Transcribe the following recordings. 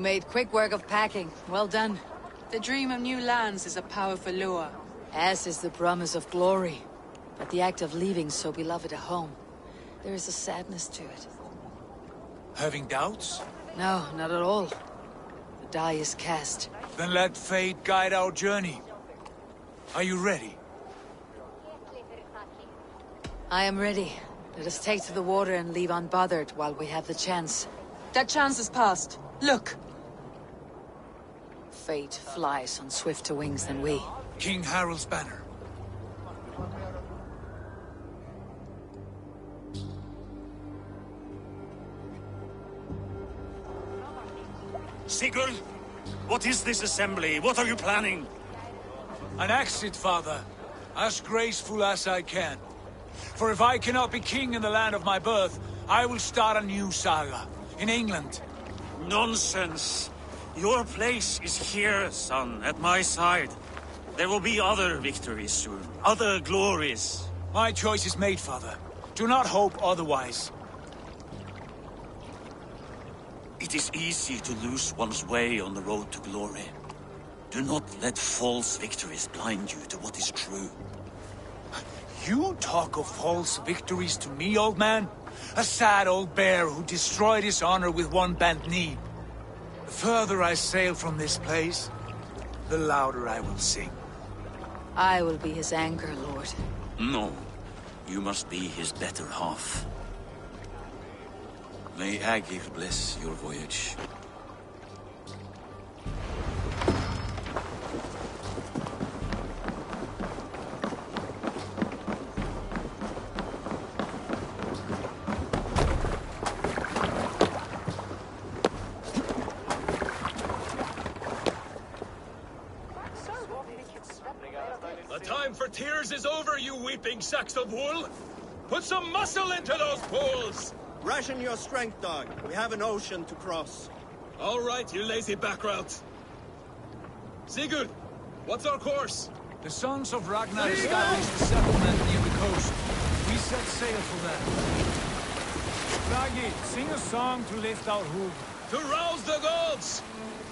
made quick work of packing. Well done. The dream of new lands is a powerful lure. As is the promise of glory. But the act of leaving so beloved a home, there is a sadness to it. Having doubts? No, not at all. The die is cast. Then let fate guide our journey. Are you ready? I am ready. Let us take to the water and leave unbothered while we have the chance. That chance is past. Look! Fate flies on swifter wings than we. King Harald's banner. Sigurd, what is this assembly? What are you planning? An exit, father. As graceful as I can. For if I cannot be king in the land of my birth, I will start a new saga. In England. Nonsense. Your place is here, son, at my side. There will be other victories soon. Other glories. My choice is made, father. Do not hope otherwise. It is easy to lose one's way on the road to glory. Do not let false victories blind you to what is true. You talk of false victories to me, old man? A sad old bear who destroyed his honor with one bent knee. The further I sail from this place, the louder I will sing. I will be his anchor, Lord. No. You must be his better half. May Agir bless your voyage. The time for tears is over, you weeping sacks of wool! Put some muscle into those pools! Ration your strength, dog. We have an ocean to cross. All right, you lazy backroutes. Sigurd, what's our course? The sons of Ragnar established a settlement near the coast. We set sail for that. Bragi, sing a song to lift our hoof. To rouse the gods!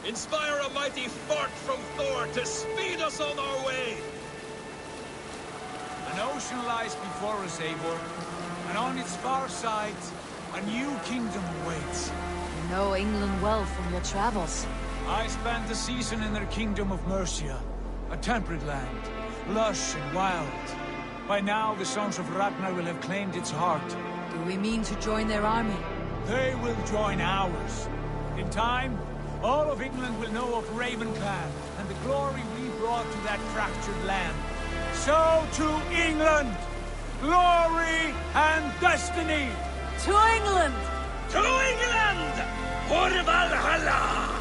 Inspire a mighty fart from Thor to speed us on our way! An ocean lies before us, Eivor, and on its far side, a new kingdom awaits. You know England well from your travels. I spent a season in their kingdom of Mercia, a temperate land, lush and wild. By now, the sons of Ragnar will have claimed its heart. Do we mean to join their army? They will join ours. In time, all of England will know of Ravenclan and the glory we brought to that fractured land. So to England! Glory and destiny! To England! To England! For Valhalla!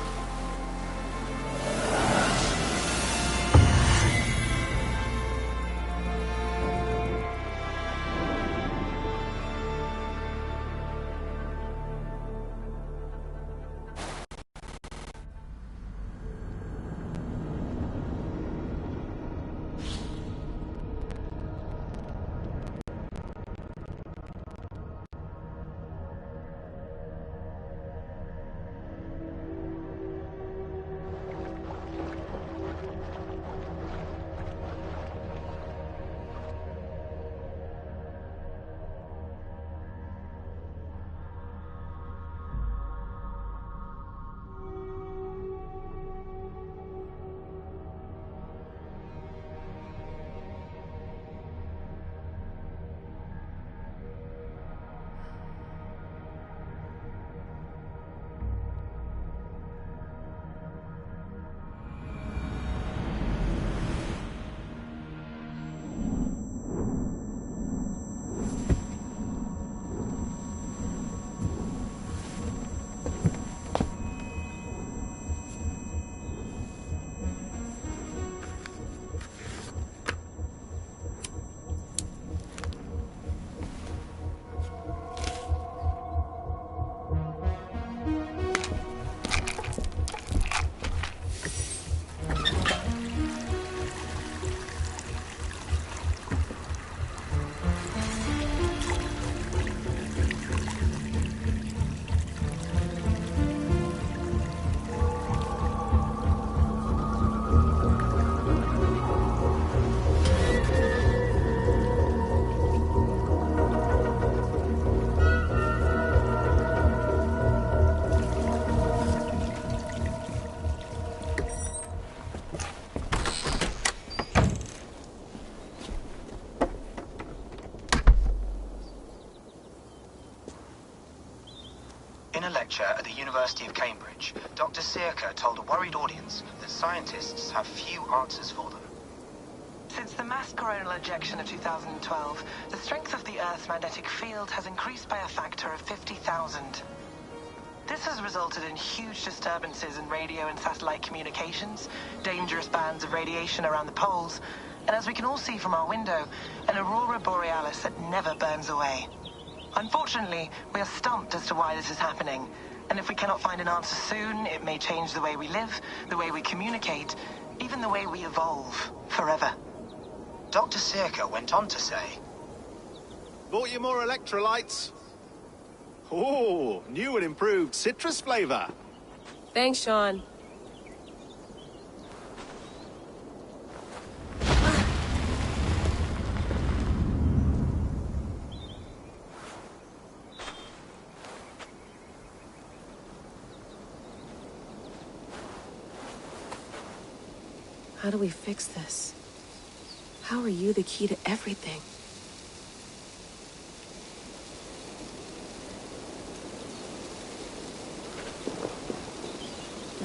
lecture at the University of Cambridge, Dr. Circa told a worried audience that scientists have few answers for them. Since the mass coronal ejection of 2012, the strength of the Earth's magnetic field has increased by a factor of 50,000. This has resulted in huge disturbances in radio and satellite communications, dangerous bands of radiation around the poles, and as we can all see from our window, an aurora borealis that never burns away. Unfortunately, we are stumped as to why this is happening, and if we cannot find an answer soon, it may change the way we live, the way we communicate, even the way we evolve forever. Dr. Circa went on to say, Bought you more electrolytes? Oh, new and improved citrus flavor. Thanks, Sean. How do we fix this? How are you the key to everything?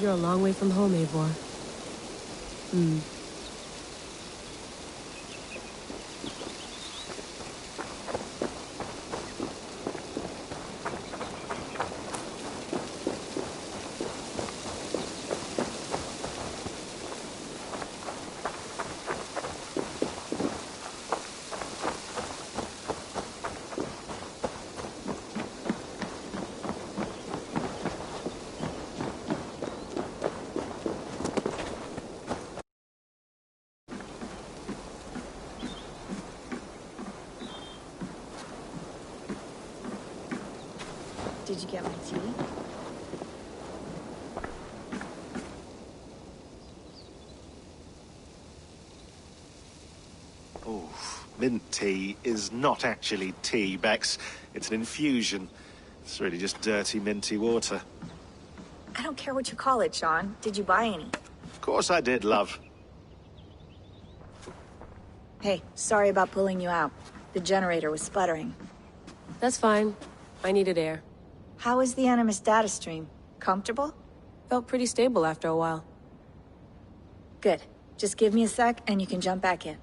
You're a long way from home, Eivor. Did you get my tea? Oh, mint tea is not actually tea, Bex. It's an infusion. It's really just dirty, minty water. I don't care what you call it, Sean. Did you buy any? Of course I did, love. Hey, sorry about pulling you out. The generator was sputtering. That's fine. I needed air. How is the Animus data stream? Comfortable? Felt pretty stable after a while. Good. Just give me a sec and you can jump back in.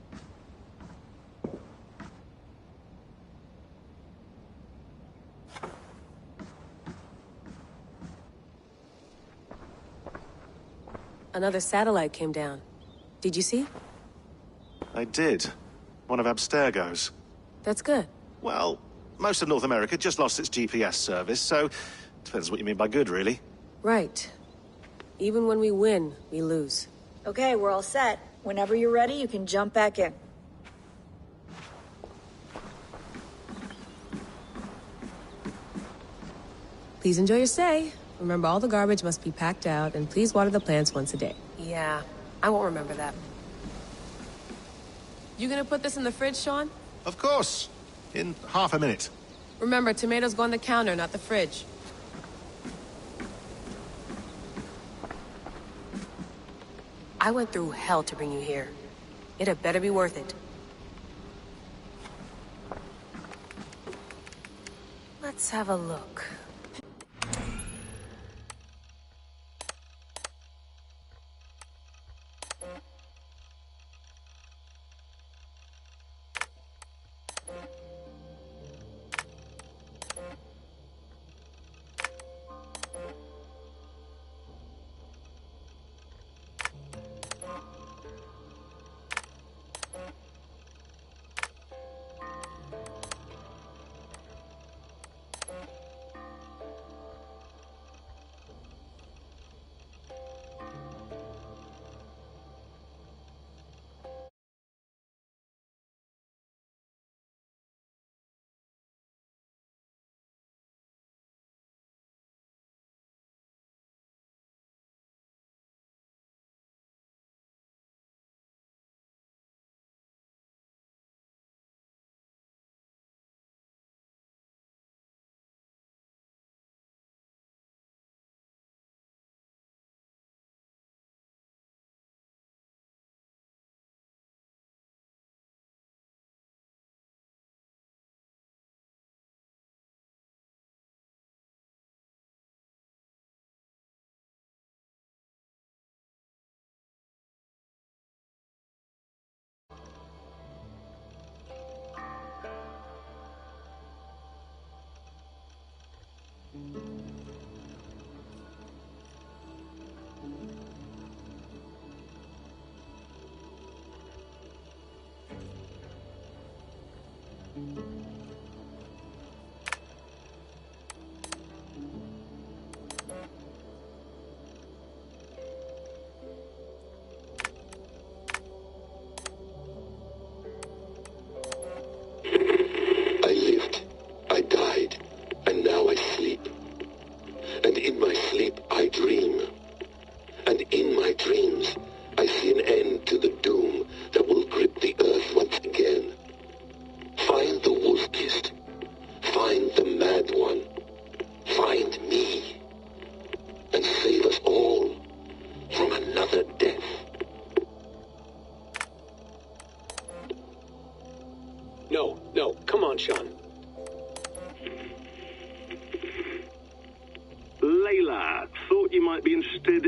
Another satellite came down. Did you see? I did. One of Abstergo's. That's good. Well, most of North America just lost its GPS service, so depends what you mean by good, really. Right. Even when we win, we lose. Okay, we're all set. Whenever you're ready, you can jump back in. Please enjoy your stay. Remember, all the garbage must be packed out, and please water the plants once a day. Yeah, I won't remember that. You gonna put this in the fridge, Sean? Of course. In half a minute. Remember, tomatoes go on the counter, not the fridge. I went through hell to bring you here. It had better be worth it. Let's have a look.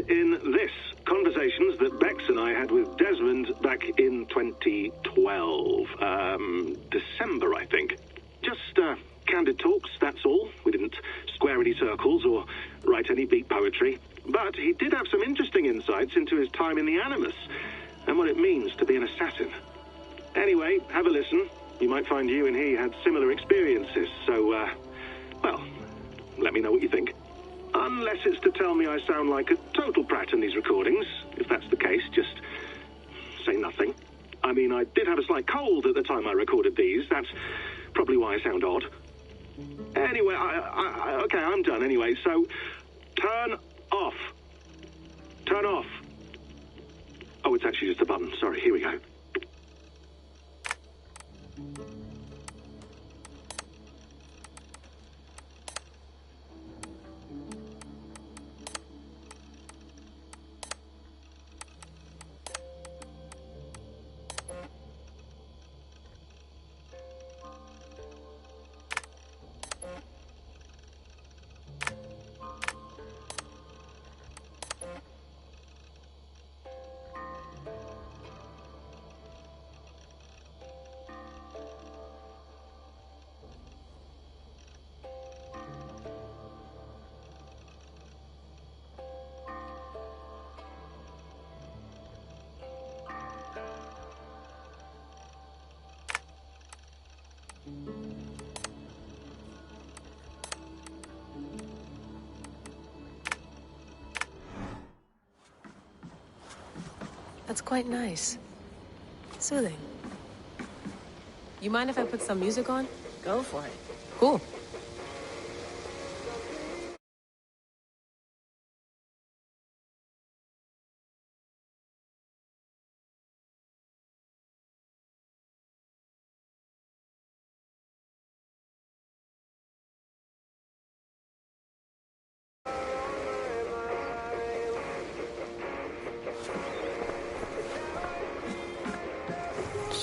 in this. Conversations that Bex and I had with Desmond back in 2012. December, I think. Just, candid talks, that's all. We didn't square any circles or write any beat poetry. But he did have some interesting insights into his time in the Animus and what it means to be an assassin. Anyway, have a listen. You might find you and he had similar experiences, so, well, let me know what you think. Unless it's to tell me I sound like a total prat in these recordings. If that's the case, just say nothing. I mean, I did have a slight cold at the time I recorded these. That's probably why I sound odd. Anyway, okay, I'm done anyway, so turn off. Turn off. Oh, it's actually just a button. Sorry, here we go. That's quite nice. Soothing. You mind if I put some music on? Go for it. Cool.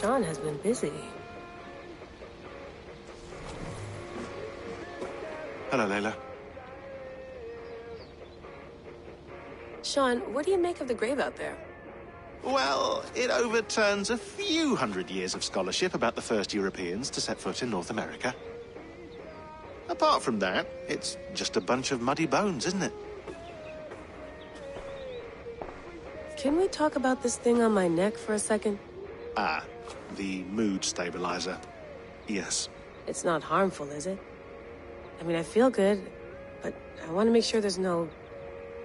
Sean has been busy. Hello, Layla. Sean, what do you make of the grave out there? Well, it overturns a few hundred years of scholarship about the first Europeans to set foot in North America. Apart from that, it's just a bunch of muddy bones, isn't it? Can we talk about this thing on my neck for a second? Ah, the mood stabilizer. Yes. It's not harmful, is it? I mean, I feel good, but I want to make sure there's no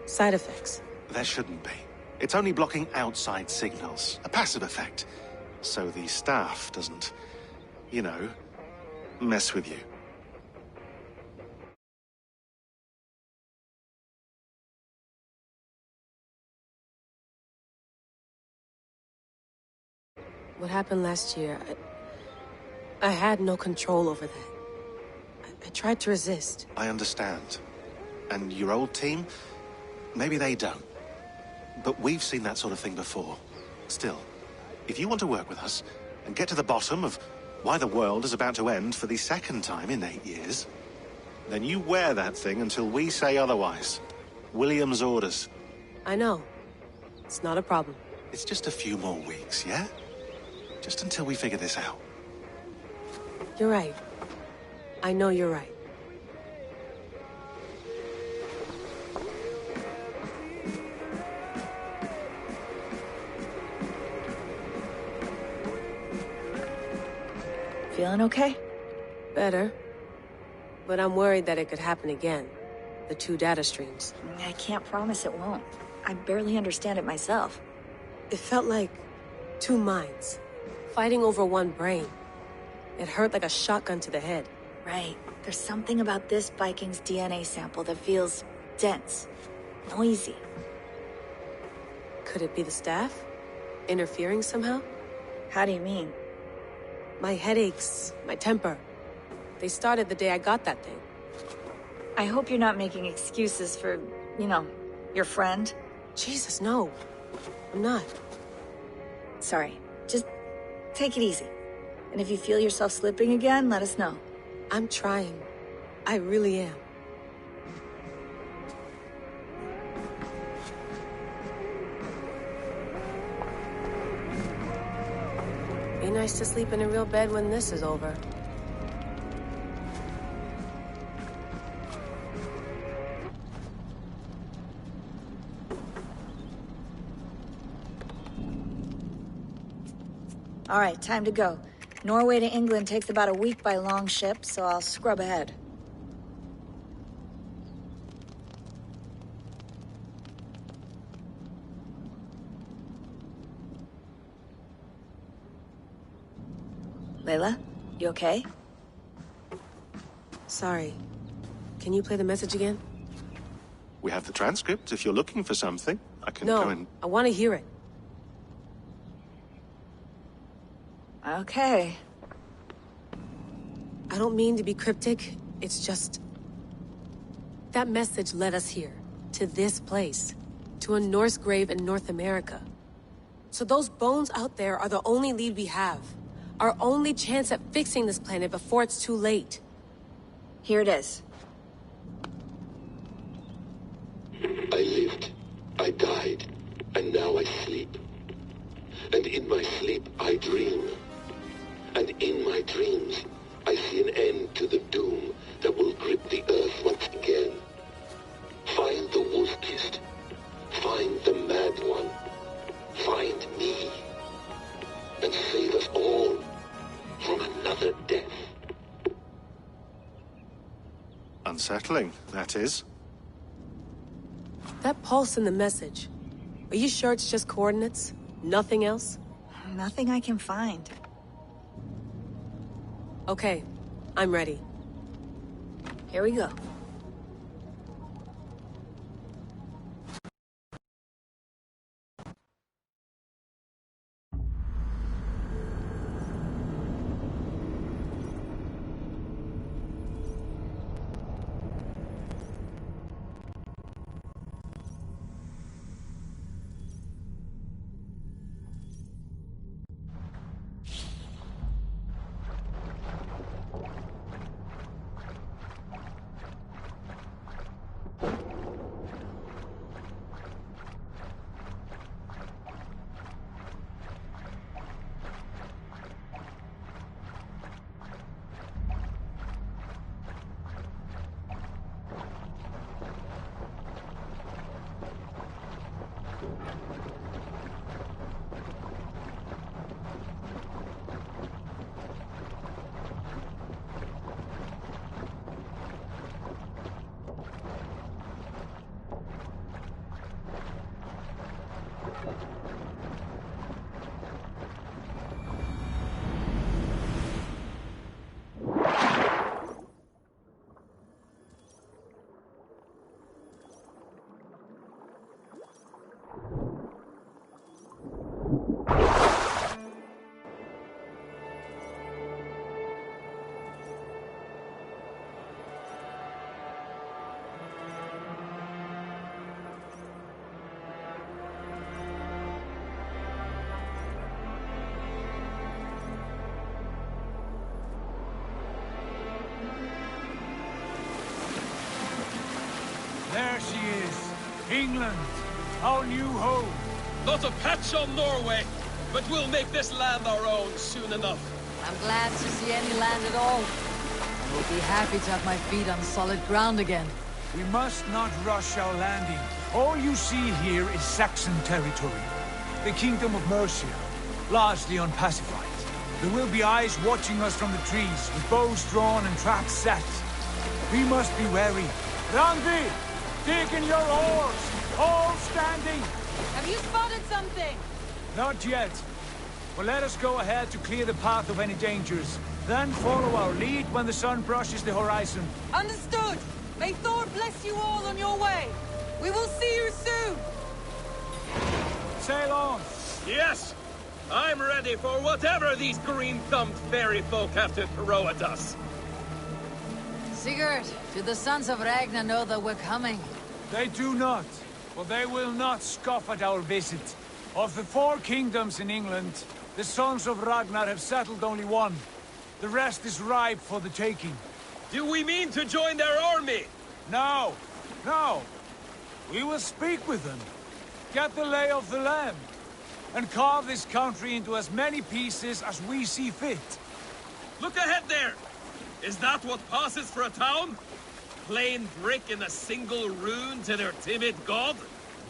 side effects. There shouldn't be. It's only blocking outside signals, a passive effect. So the staff doesn't, you know, mess with you. What happened last year, I had no control over that. I tried to resist. I understand. And your old team, maybe they don't. But we've seen that sort of thing before. Still, if you want to work with us and get to the bottom of why the world is about to end for the second time in 8 years, then you wear that thing until we say otherwise. William's orders. I know. It's not a problem. It's just a few more weeks, yeah? Just until we figure this out. You're right. I know you're right. Feeling okay? Better. But I'm worried that it could happen again. The 2 data streams. I can't promise it won't. I barely understand it myself. It felt like 2 minds, fighting over 1 brain. It hurt like a shotgun to the head. Right. There's something about this Viking's DNA sample that feels dense, noisy. Could it be the staff? Interfering somehow? How do you mean? My headaches, my temper. They started the day I got that thing. I hope you're not making excuses for, you know, your friend. Jesus, no. I'm not. Sorry. Just take it easy. And if you feel yourself slipping again, let us know. I'm trying. I really am. nice to sleep in a real bed when this is over. All right, time to go. Norway to England takes about a week by long ship, so I'll scrub ahead. Layla, you okay? Sorry. Can you play the message again? We have the transcript. If you're looking for something, I can No, go and... I want to hear it. Okay. I don't mean to be cryptic. It's just... that message led us here. To this place. To a Norse grave in North America. So those bones out there are the only lead we have. Our only chance at fixing this planet before it's too late. Here it is. I lived, I died, and now I sleep. And in my sleep I dream. And in my dreams, I see an end to the doom that will grip the earth once again. Find the wolf-kissed. Find the mad one. Find me. And save us all from another death. Unsettling, that is. That pulse in the message. Are you sure it's just coordinates? Nothing else? Nothing I can find. Okay, I'm ready. Here we go. There she is. England, our new home. Not a patch on Norway, but we'll make this land our own soon enough. I'm glad to see any land at all. I will be happy to have my feet on solid ground again. We must not rush our landing. All you see here is Saxon territory. The Kingdom of Mercia, largely unpacified. There will be eyes watching us from the trees, with bows drawn and traps set. We must be wary. Randi! Dig in your oars! All standing! Have you spotted something? Not yet. But let us go ahead to clear the path of any dangers. Then follow our lead when the sun brushes the horizon. Understood! May Thor bless you all on your way! We will see you soon! Sail on! Yes! I'm ready for whatever these green-thumbed fairy folk have to throw at us. Sigurd, do the sons of Ragnar know that we're coming? They do not, but they will not scoff at our visit. Of the 4 kingdoms in England, the sons of Ragnar have settled only one. The rest is ripe for the taking. Do we mean to join their army? No, no. We will speak with them. Get the lay of the land. and carve this country into as many pieces as we see fit. Look ahead there! Is that what passes for a town? Plain brick in a single rune to their timid god?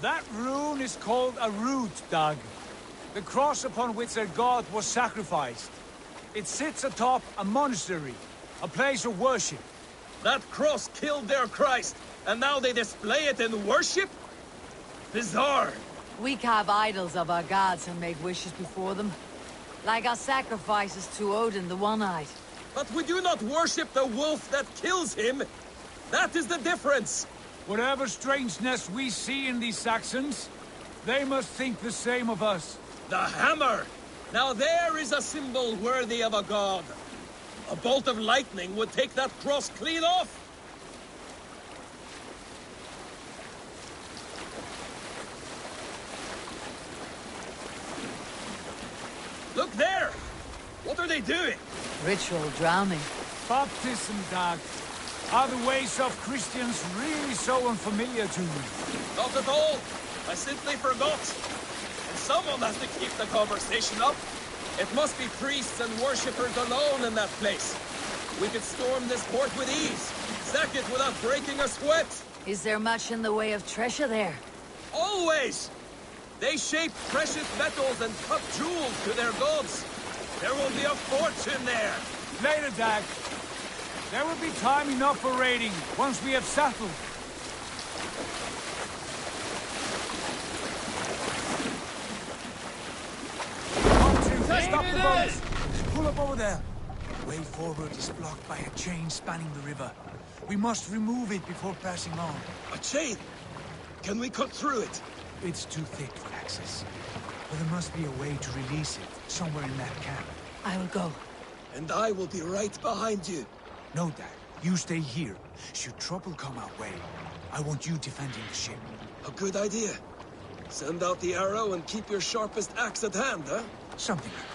That rune is called a root, Doug. The cross upon which their god was sacrificed. It sits atop a monastery, a place of worship. That cross killed their Christ, and now they display it in worship? Bizarre. We carve idols of our gods and make wishes before them. Like our sacrifices to Odin the One-Eyed. But we do not worship the wolf that kills him. That is the difference. Whatever strangeness we see in these Saxons, they must think the same of us. The hammer! Now there is a symbol worthy of a god. A bolt of lightning would take that cross clean off. Look there! What are they doing? Ritual drowning. Baptism, Doug. Are the ways of Christians really so unfamiliar to you? Not at all. I simply forgot. And someone has to keep the conversation up. It must be priests and worshippers alone in that place. We could storm this port with ease. Sack it without breaking a sweat. Is there much in the way of treasure there? Always! They shape precious metals and cut jewels to their gods. There will be a fortune there. Later, Dag. There will be time enough for raiding, once we have settled. Stop the boat! Pull up over there. Way forward is blocked by a chain spanning the river. We must remove it before passing on. A chain? Can we cut through it? It's too thick for access. But there must be a way to release it, somewhere in that camp. I will go. And I will be right behind you. No, Dad. You stay here. Should trouble come our way, I want you defending the ship. A good idea. Send out the arrow and keep your sharpest axe at hand, huh? Something like that.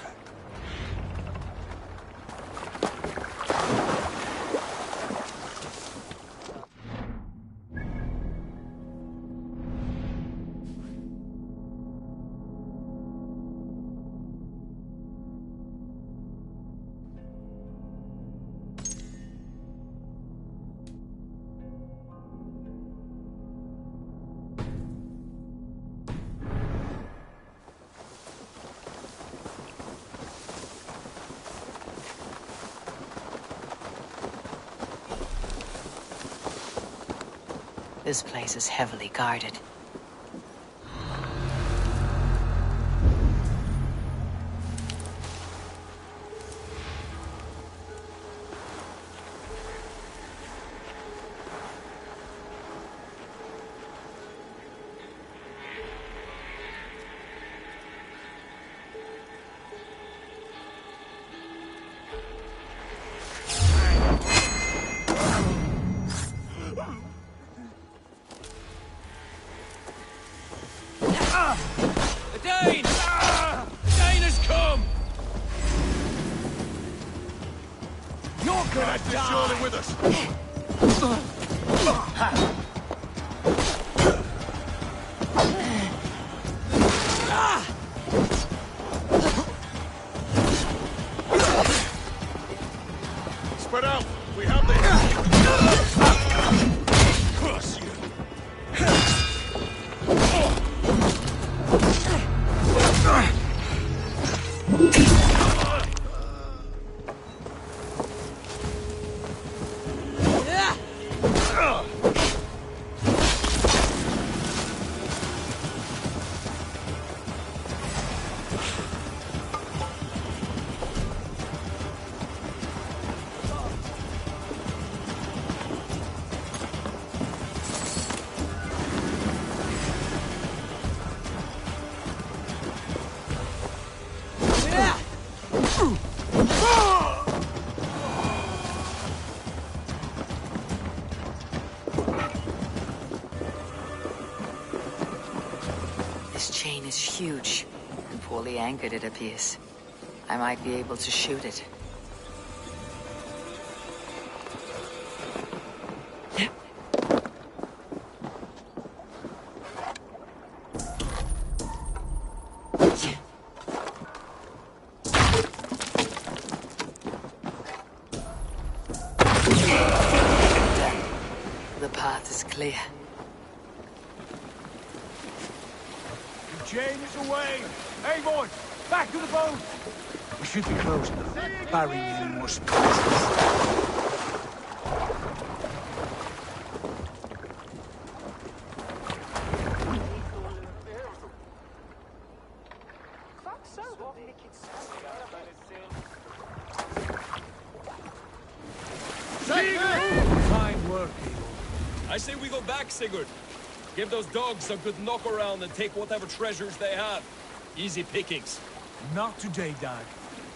This place is heavily guarded. Surely with us. Spread out. We have this. Cross you. This chain is huge, and poorly anchored it appears. I might be able to shoot it. clear. The chain is away! Hey, boys! Back to the boat! We should be close now. Barring any more surprises. Fine work, Eagle. I say we go back, Sigurd. Give those dogs a good knock around and take whatever treasures they have. Easy pickings. Not today, Dag.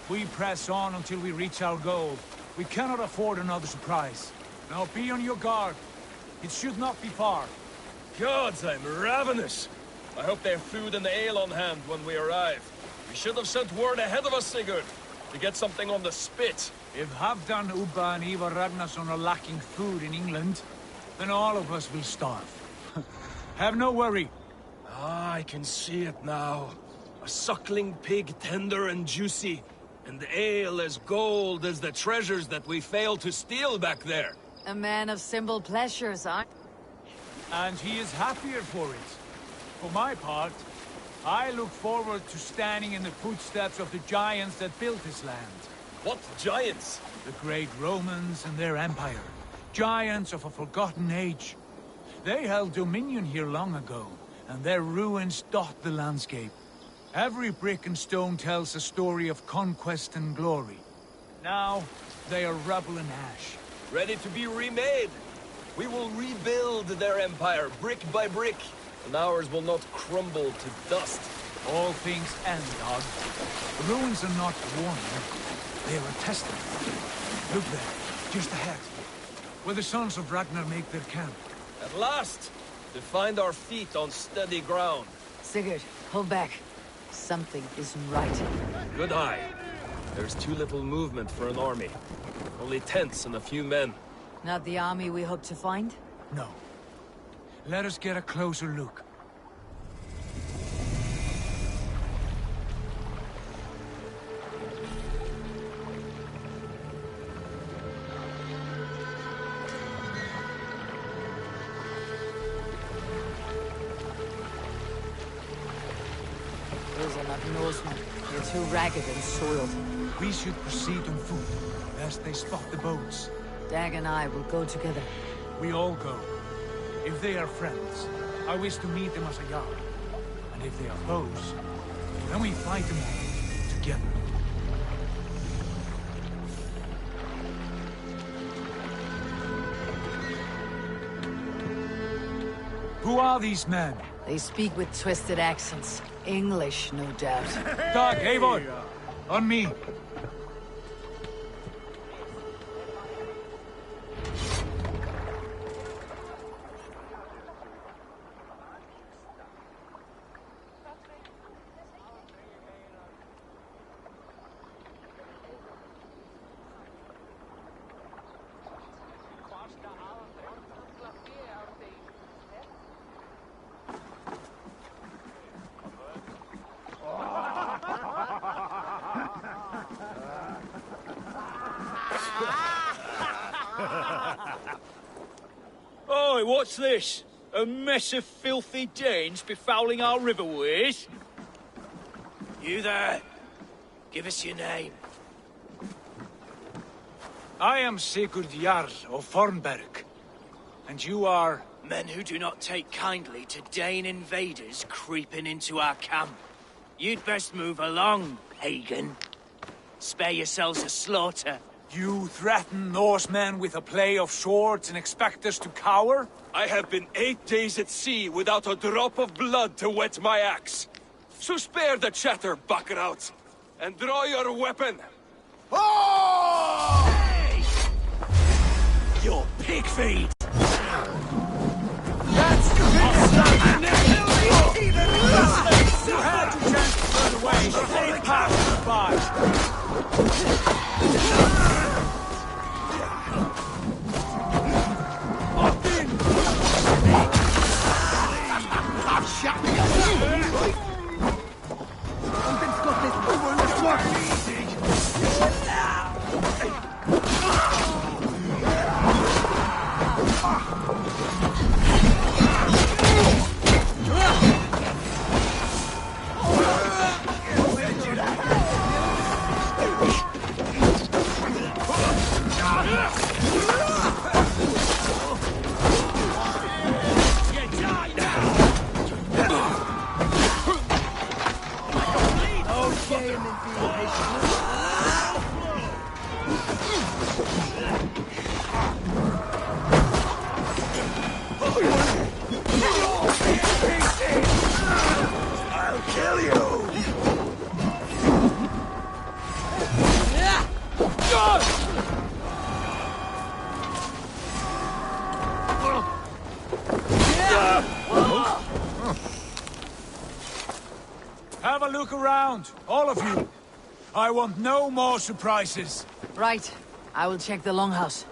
We press on until we reach our goal. We cannot afford another surprise. Now be on your guard. It should not be far. Gods, I'm ravenous. I hope they have food and ale on hand when we arrive. We should have sent word ahead of us, Sigurd, to get something on the spit. If Halfdan, Ubba and Ivar Ragnarsson are lacking food in England, then all of us will starve. Have no worry. Ah, I can see it now. A suckling pig, tender and juicy. And the ale as gold as the treasures that we failed to steal back there. A man of simple pleasures, huh? And he is happier for it. For my part, I look forward to standing in the footsteps of the giants that built this land. What giants? The great Romans and their empire. Giants of a forgotten age. They held dominion here long ago, and their ruins dot the landscape. Every brick and stone tells a story of conquest and glory. Now, they are rubble and ash. Ready to be remade. We will rebuild their empire, brick by brick, and ours will not crumble to dust. All things end, Dog. The ruins are not warning. They are a testament. Look there, just ahead, where the sons of Ragnar make their camp. At last, to find our feet on steady ground. Sigurd, hold back. Something isn't right. Good eye. There's too little movement for an army. Only tents and a few men. Not the army we hope to find? No. Let us get a closer look. Those are not Norsemen. They're too ragged and soiled. We should proceed on foot, lest they spot the boats. Dag and I will go together. We all go. If they are friends, I wish to meet them as a yard. And if they are foes, then we fight them all, together. Who are these men? They speak with twisted accents. English, no doubt. Dag, Eivor! On me! Oi, what's this? A mess of filthy Danes befouling our riverways? You there! Give us your name. I am Sigurd Jarl of Fornberg. And you are... Men who do not take kindly to Dane invaders creeping into our camp. You'd best move along, pagan. Spare yourselves a slaughter. You threaten Norsemen with a play of swords and expect us to cower? I have been 8 days at sea without a drop of blood to wet my axe. So spare the chatter, Buckerout, and draw your weapon. Oh! Hey! Your pig feed! That's the You had your chance to run away, but they passed us by. I'll kill you! Have a look around, all of you. I want no more surprises. Right. I will check the longhouse.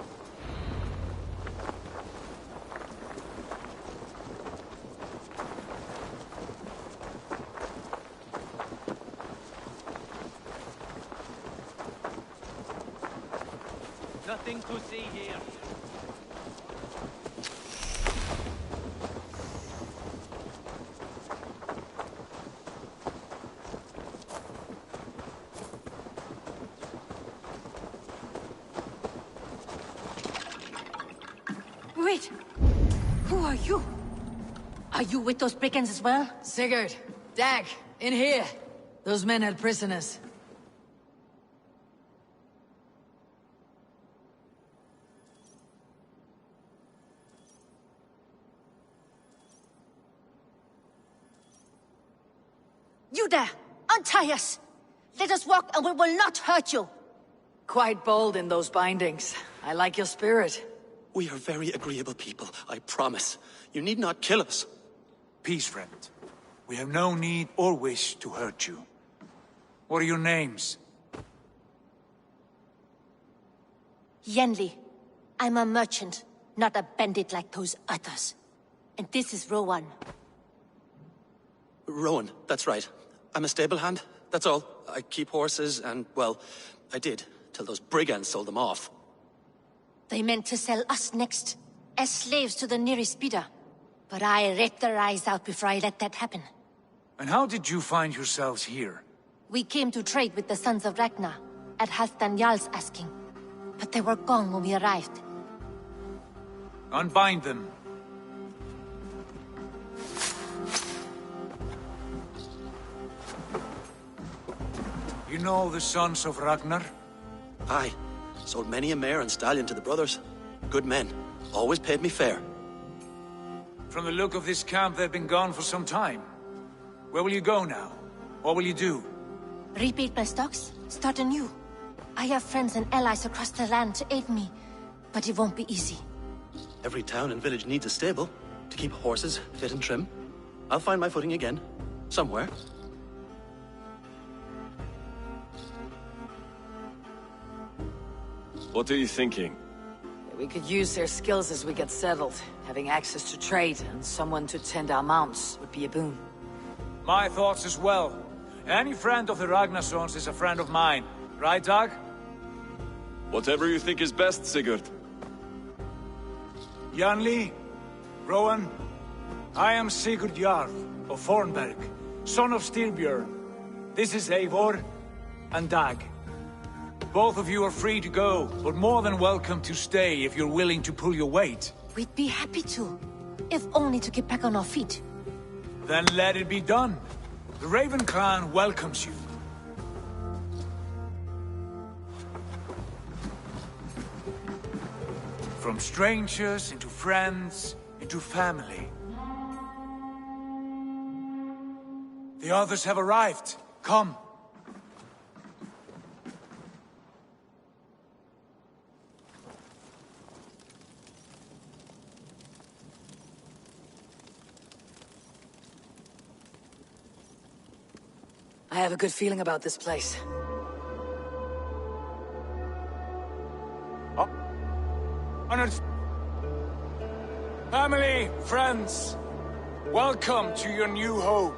Nothing to see here. Wait! Who are you? Are you with those brigands as well? Sigurd! Dag! In here! Those men had prisoners. You there! Untie us! Let us walk and we will not hurt you! Quite bold in those bindings. I like your spirit. We are very agreeable people, I promise. You need not kill us. Peace, friend. We have no need or wish to hurt you. What are your names? Yenli. I'm a merchant, not a bandit like those others. And this is Rowan. Rowan, that's right. I'm a stable hand, that's all. I keep horses and, well, I did, till those brigands sold them off. They meant to sell us next, as slaves to the nearest bidder. But I ripped their eyes out before I let that happen. And how did you find yourselves here? We came to trade with the Sons of Ragnar, at Halfdan Jarl's asking. But they were gone when we arrived. Unbind them. You know the Sons of Ragnar? Aye. Sold many a mare and stallion to the brothers. Good men. Always paid me fair. From the look of this camp, they've been gone for some time. Where will you go now? What will you do? Rebuild my stocks, start anew. I have friends and allies across the land to aid me, but it won't be easy. Every town and village needs a stable to keep horses fit and trim. I'll find my footing again. Somewhere. What are you thinking? We could use their skills as we get settled. Having access to trade and someone to tend our mounts would be a boon. My thoughts as well. Any friend of the Ragnarsons is a friend of mine. Right, Dag? Whatever you think is best, Sigurd. Janli, Rowan, I am Sigurd Jarl of Fornberg, son of Styrbjörn. This is Eivor and Dag. Both of you are free to go, but more than welcome to stay if you're willing to pull your weight. We'd be happy to, if only to get back on our feet. Then let it be done. The Raven clan welcomes you. From strangers into friends, into family. The others have arrived. Come. I have a good feeling about this place. Honored family, friends, welcome to your new home.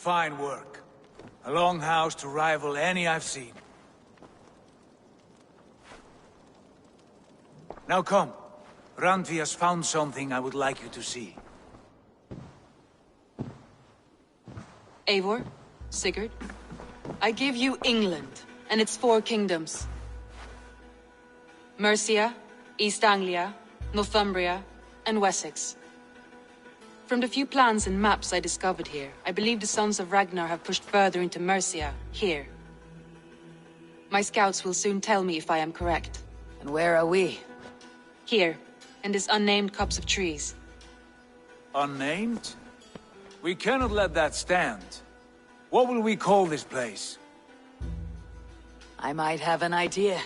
Fine work. A longhouse to rival any I've seen. Now come. Randvi has found something I would like you to see. Eivor, Sigurd, I give you England and its 4 kingdoms. Mercia, East Anglia, Northumbria, and Wessex. From the few plans and maps I discovered here, I believe the Sons of Ragnar have pushed further into Mercia, here. My scouts will soon tell me if I am correct. And where are we? Here, in this unnamed copse of trees. Unnamed? We cannot let that stand. What will we call this place? I might have an idea.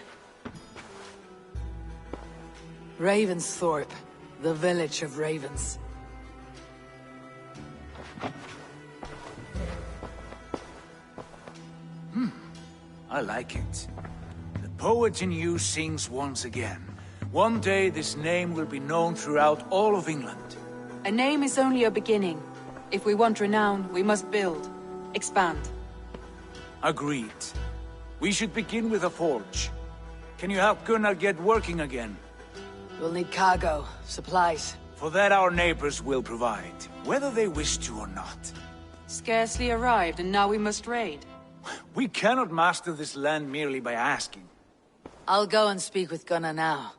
Ravensthorpe, the village of ravens. I like it. The poet in you sings once again. One day this name will be known throughout all of England. A name is only a beginning. If we want renown, we must build, expand. Agreed. We should begin with a forge. Can you help Gunnar get working again? We'll need cargo, supplies. For that our neighbors will provide, whether they wish to or not. Scarcely arrived, and now we must raid. We cannot master this land merely by asking. I'll go and speak with Gunnar now.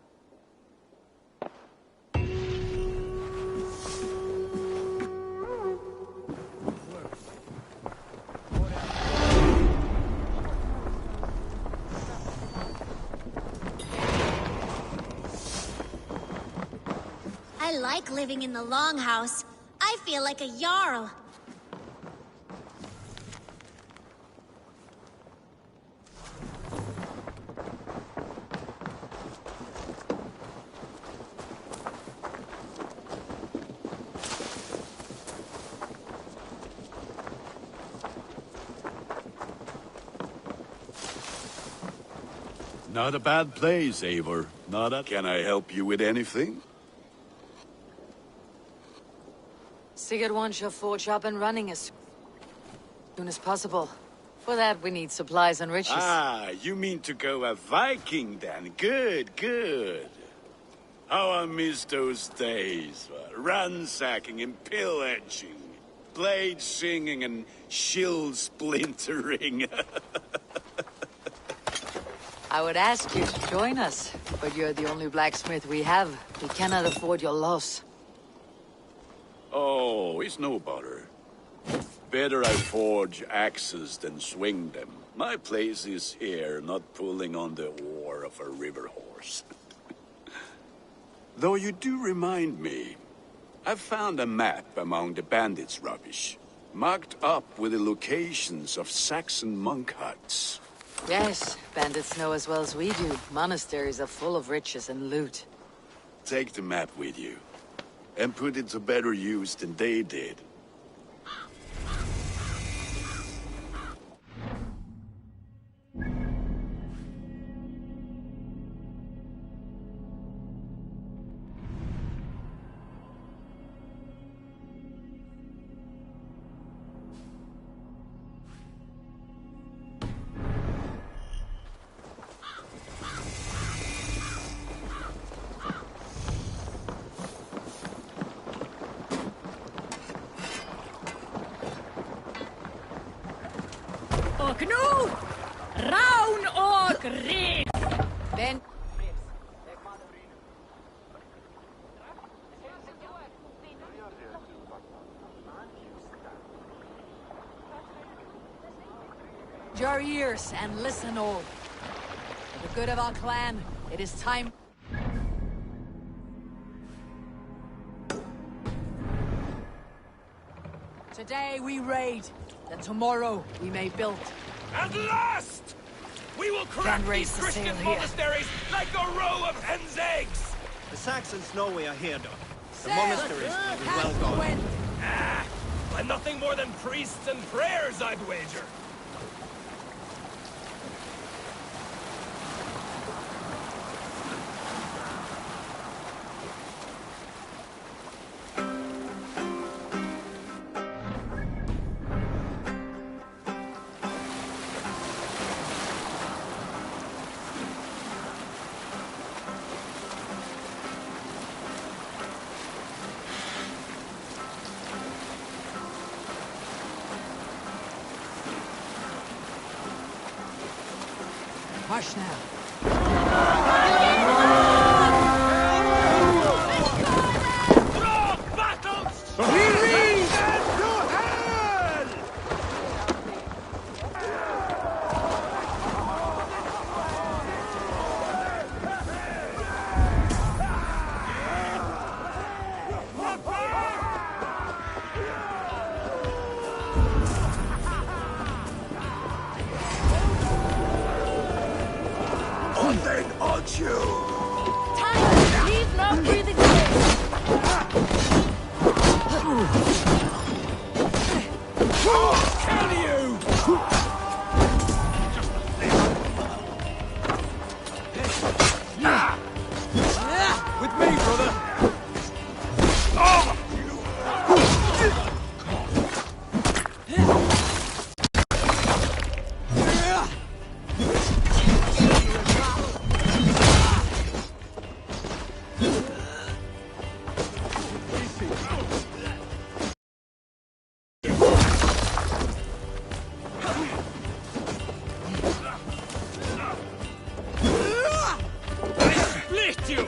I like living in the Longhouse. I feel like a Jarl. Not a bad place, Eivor. Not a... Can I help you with anything? Sigurd wants your forge up and running as soon as possible. For that, we need supplies and riches. Ah, you mean to go a Viking then? Good, good. How I miss those days. Ransacking and pillaging. Blade singing and shield splintering. I would ask you to join us, but you're the only blacksmith we have. We cannot afford your loss. Oh, it's no bother. Better I forge axes than swing them. My place is here, not pulling on the oar of a river horse. Though you do remind me, I found a map among the bandits' rubbish, marked up with the locations of Saxon monk huts. Yes, bandits know as well as we do. Monasteries are full of riches and loot. Take the map with you, and put it to better use than they did. Och nu, Raun och Rim! Ben. Your ears and listen all. For the good of our clan, it is time. Today we raid, that tomorrow we may build. At last! We will crack these Christian monasteries like a row of hen's eggs! The Saxons know we are here, though. The Sail monasteries will be well guarded. Ah, but nothing more than priests and prayers, I'd wager. Hush now. Leave no breathing Kill you! With me, brother! Split you!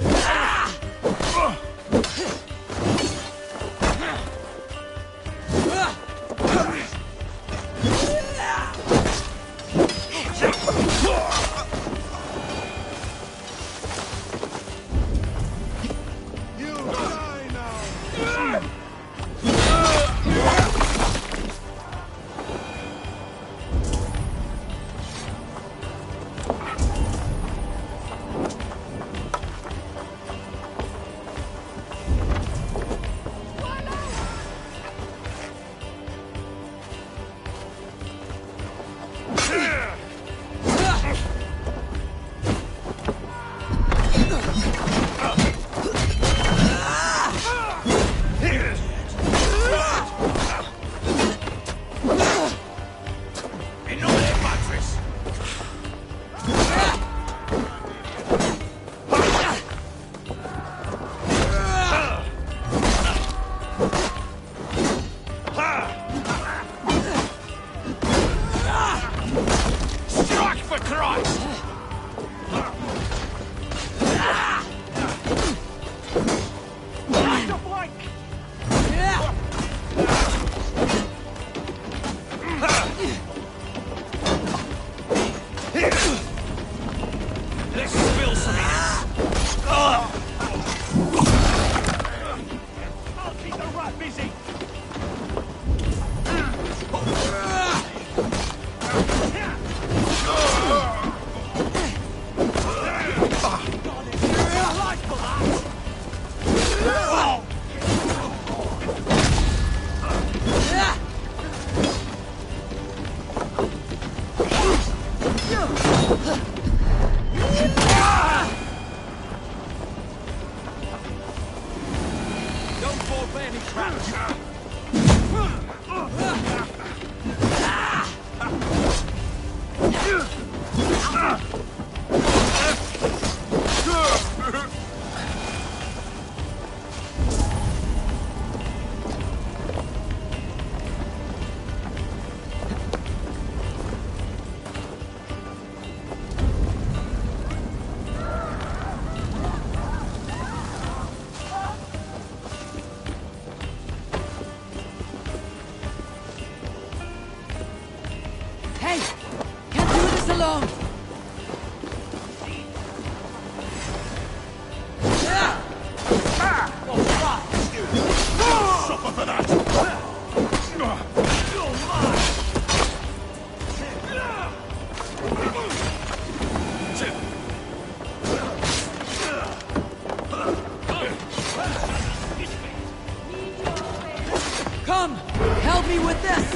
Come! Help me with this!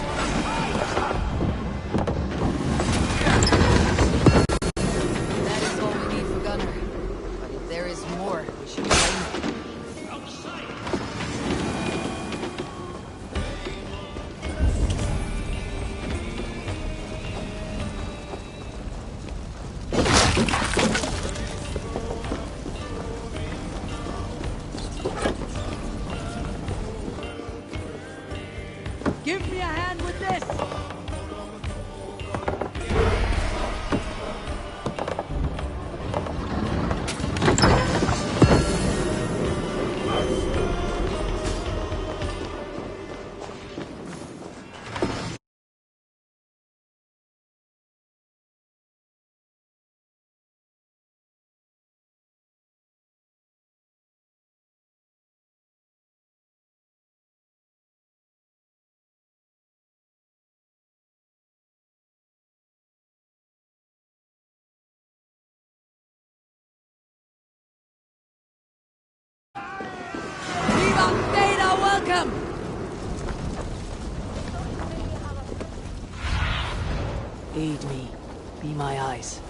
That is all we need for Gunner. But if there is more, we should find it. Give me a hand with this! Aid me. Be my eyes.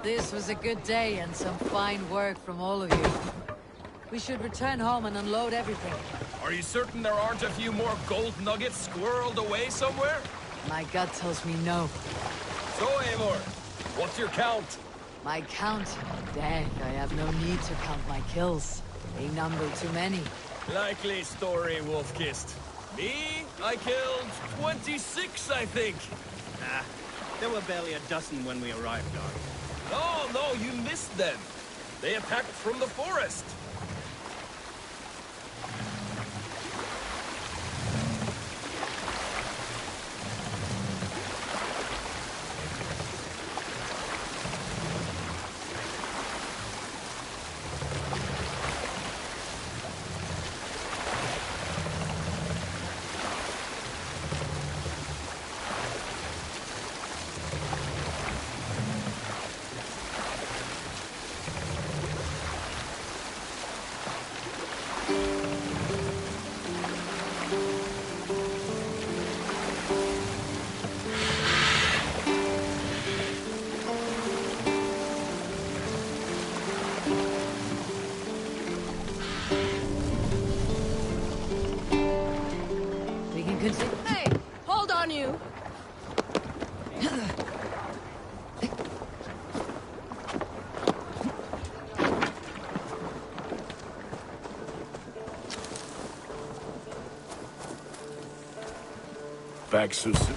This was a good day and some fine work from all of you. We should return home and unload everything. Are you certain there aren't a few more gold nuggets squirreled away somewhere? My gut tells me no. So, Eivor, what's your count? My count? Dang, I have no need to count my kills. They number too many. Likely story, Wolf-Kissed. Me? I killed 26, I think. Nah, there were barely a dozen when we arrived, Doc. No, you missed them. They attacked from the forest. Hey, hold on you! Back so soon.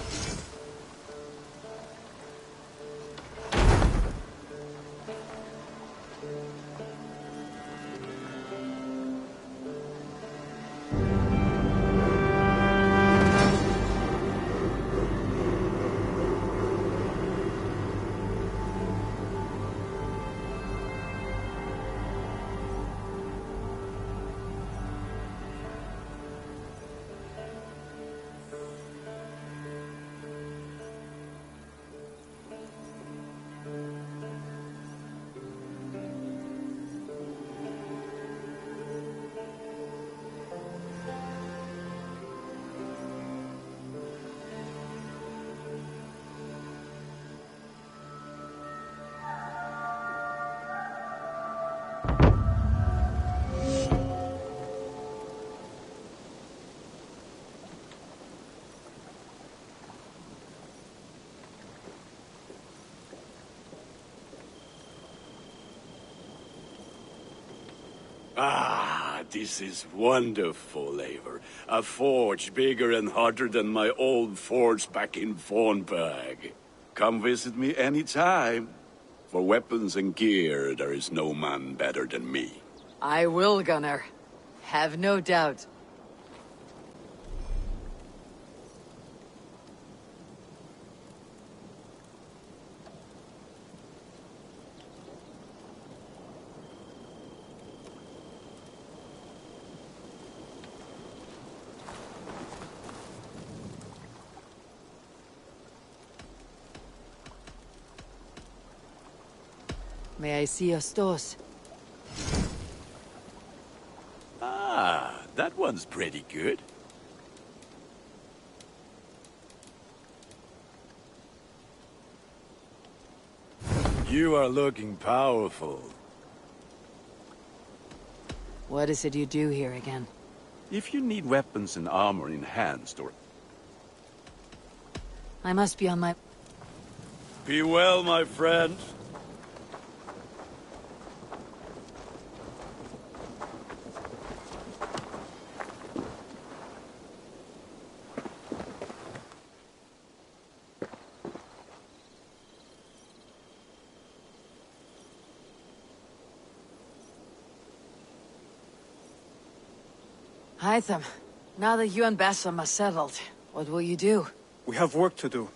Ah, this is wonderful, Eivor. A forge bigger and hotter than my old forge back in Vornberg. Come visit me anytime. For weapons and gear, there is no man better than me. I will, Gunnar. Have no doubt. May I see your stores? Ah, that one's pretty good. You are looking powerful. What is it you do here again? If you need weapons and armor enhanced or... I must be on my... Be well, my friend. Hytham, now that you and Bassam are settled, what will you do? We have work to do.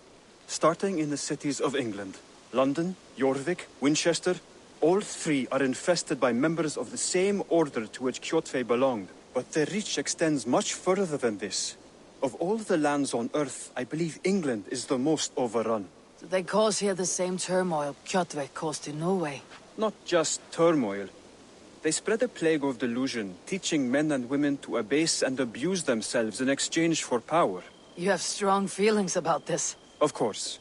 Starting in the cities of England. London, Jorvik, Winchester, all three are infested by members of the same order to which Kjotve belonged. But their reach extends much further than this. Of all the lands on Earth, I believe England is the most overrun. Do they cause here the same turmoil Kjotve caused in Norway? Not just turmoil. They spread a plague of delusion, teaching men and women to abase and abuse themselves in exchange for power. You have strong feelings about this. Of course.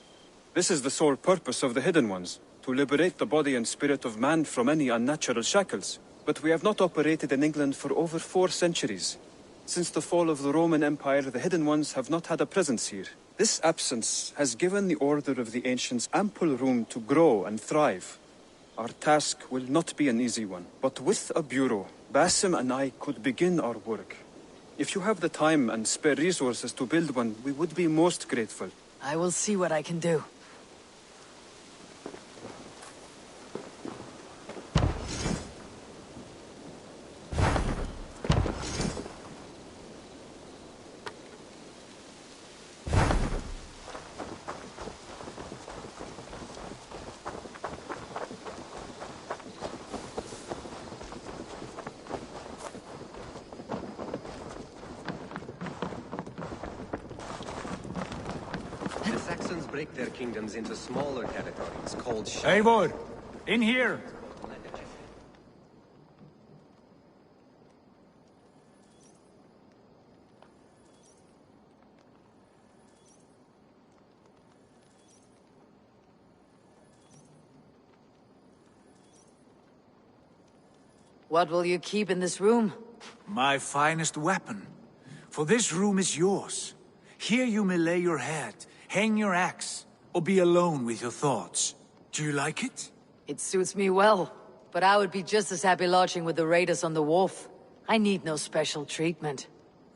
This is the sole purpose of the Hidden Ones, to liberate the body and spirit of man from any unnatural shackles. But we have not operated in England for over 4 centuries. Since the fall of the Roman Empire, the Hidden Ones have not had a presence here. This absence has given the Order of the Ancients ample room to grow and thrive. Our task will not be an easy one, but with a bureau, Basim and I could begin our work. If you have the time and spare resources to build one, we would be most grateful. I will see what I can do. The Saxons break their kingdoms into smaller territories called Eivor! In here! What will you keep in this room? My finest weapon. For this room is yours. Here you may lay your head, hang your axe, or be alone with your thoughts. Do you like it? It suits me well, but I would be just as happy lodging with the raiders on the wharf. I need no special treatment.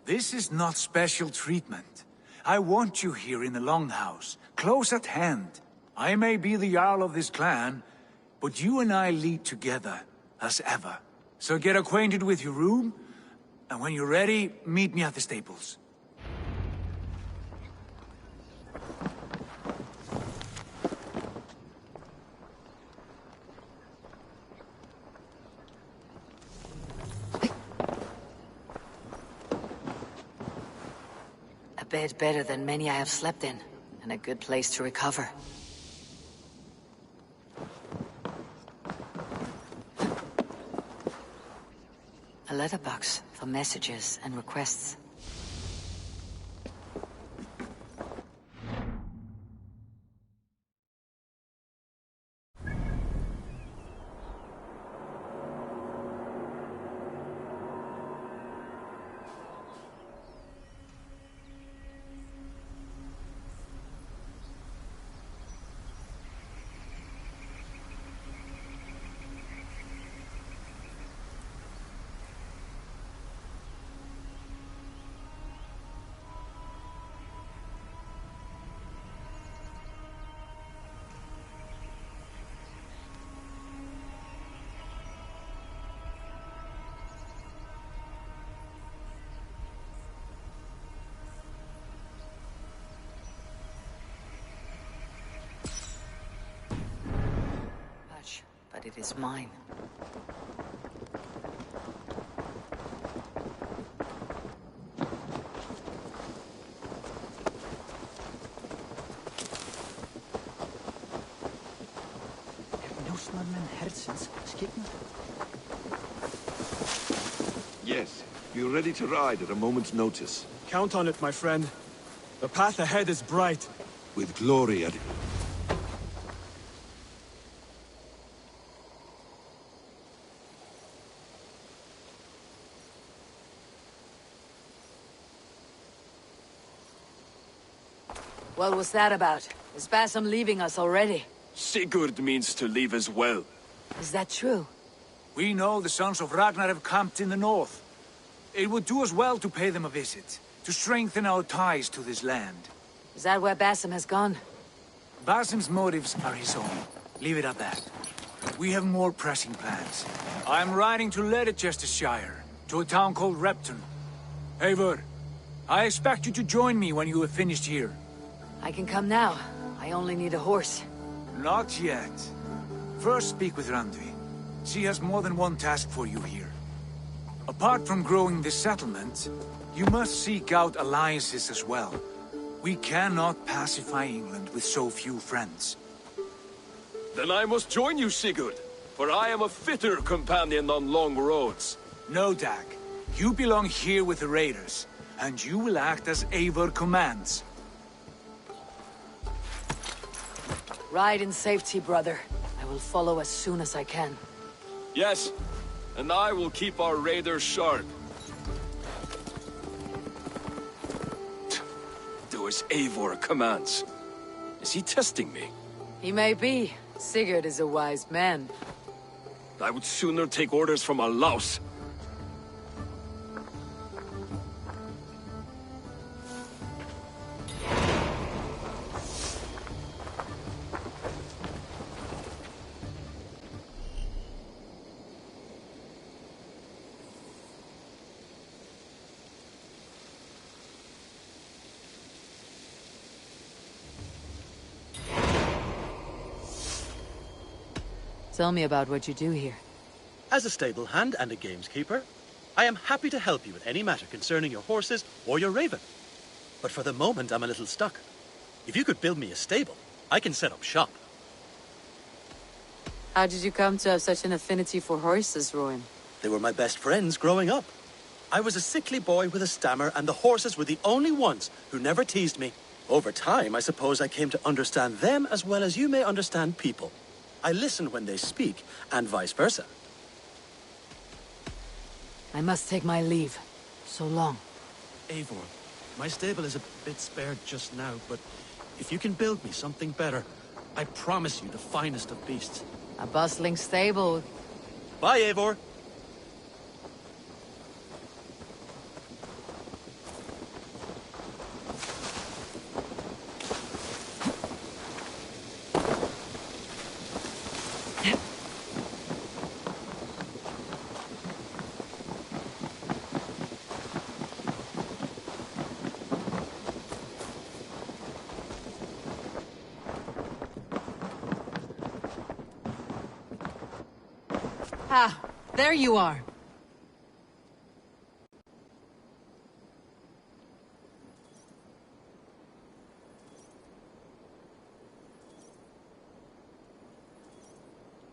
This is not special treatment. I want you here in the Longhouse, close at hand. I may be the Jarl of this clan, but you and I lead together, as ever. So get acquainted with your room, and when you're ready, meet me at the stables. A bed better than many I have slept in, and a good place to recover. A letterbox for messages and requests. But it is mine. Norsemen Yes, be ready to ride at a moment's notice. Count on it, my friend. The path ahead is bright. With glory at... What was that about? Is Basim leaving us already? Sigurd means to leave as well. Is that true? We know the sons of Ragnar have camped in the north. It would do us well to pay them a visit, to strengthen our ties to this land. Is that where Basim has gone? Basim's motives are his own. Leave it at that. We have more pressing plans. I'm riding to Leicestershire, to a town called Repton. Eivor, I expect you to join me when you have finished here. I can come now. I only need a horse. Not yet. First speak with Randvi. She has more than one task for you here. Apart from growing this settlement, you must seek out alliances as well. We cannot pacify England with so few friends. Then I must join you, Sigurd, for I am a fitter companion on long roads. No, Dag. You belong here with the raiders, and you will act as Eivor commands. Ride in safety, brother. I will follow as soon as I can. Yes, and I will keep our raiders sharp. Do as Eivor commands. Is he testing me? He may be. Sigurd is a wise man. I would sooner take orders from a louse. Tell me about what you do here. As a stable hand and a gameskeeper, I am happy to help you with any matter concerning your horses or your raven. But for the moment, I'm a little stuck. If you could build me a stable, I can set up shop. How did you come to have such an affinity for horses, Rowan? They were my best friends growing up. I was a sickly boy with a stammer, and the horses were the only ones who never teased me. Over time, I suppose I came to understand them as well as you may understand people. I listen when they speak, and vice versa. I must take my leave. So long. Eivor, my stable is a bit spared just now, but if you can build me something better, I promise you the finest of beasts. A bustling stable. Bye, Eivor. Ah, there you are.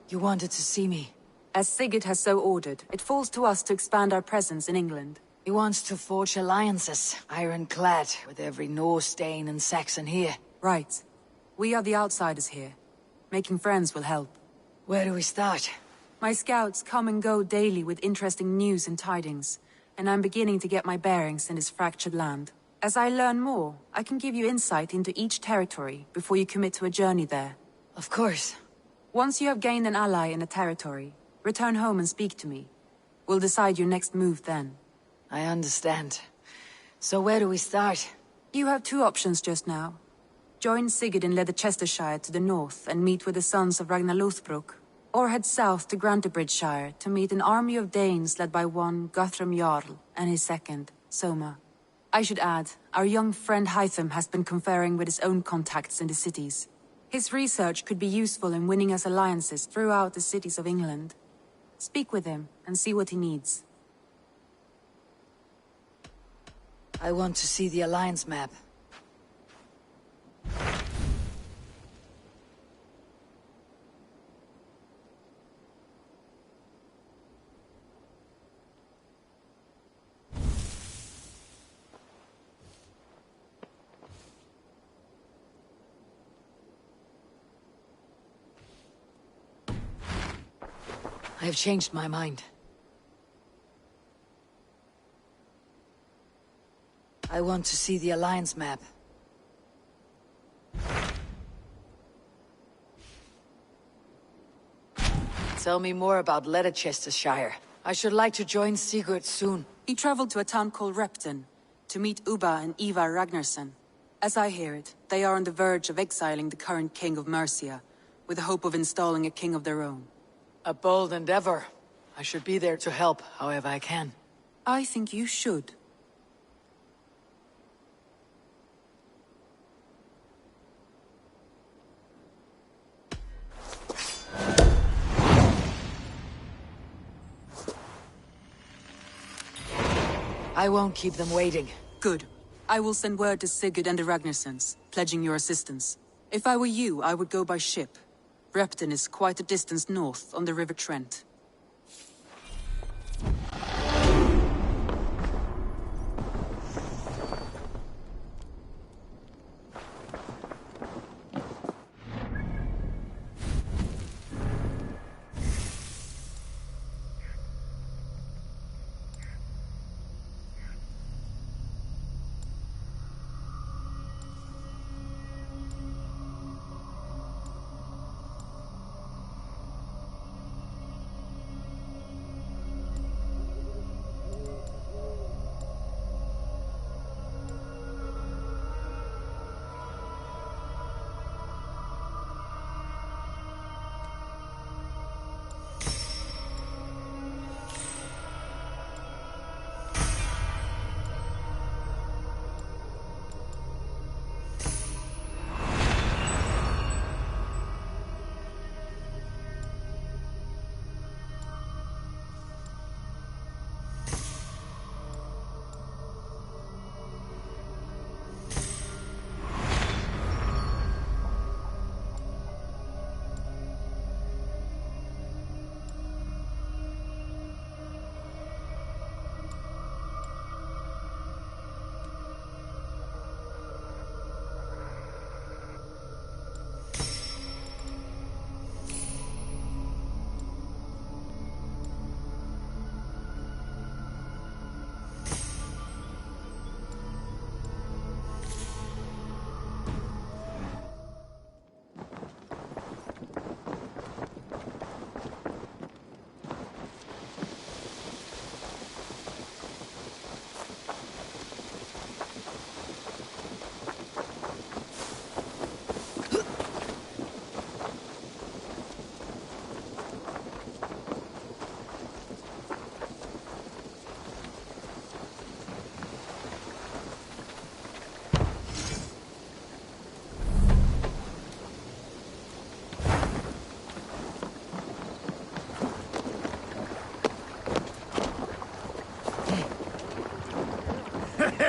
You wanted to see me. As Sigurd has so ordered, it falls to us to expand our presence in England. He wants to forge alliances, ironclad, with every Norse, Dane, and Saxon here. Right. We are the outsiders here. Making friends will help. Where do we start? My scouts come and go daily with interesting news and tidings, and I'm beginning to get my bearings in this fractured land. As I learn more, I can give you insight into each territory before you commit to a journey there. Of course. Once you have gained an ally in a territory, return home and speak to me. We'll decide your next move then. I understand. So where do we start? You have two options just now. Join Sigurd in Leicestershire to the north and meet with the sons of Ragnar Lothbrok, or head south to Grantebridgeshire to meet an army of Danes led by one Guthrum Jarl and his second, Soma. I should add, our young friend Hytham has been conferring with his own contacts in the cities. His research could be useful in winning us alliances throughout the cities of England. Speak with him and see what he needs. I want to see the alliance map. I have changed my mind. I want to see the Alliance map. Tell me more about Leicestershire. I should like to join Sigurd soon. He traveled to a town called Repton to meet Ubba and Ivar Ragnarsson. As I hear it, they are on the verge of exiling the current king of Mercia, with the hope of installing a king of their own. A bold endeavor. I should be there to help, however I can. I think you should. I won't keep them waiting. Good. I will send word to Sigurd and the Ragnarssons, pledging your assistance. If I were you, I would go by ship. Repton is quite a distance north on the River Trent.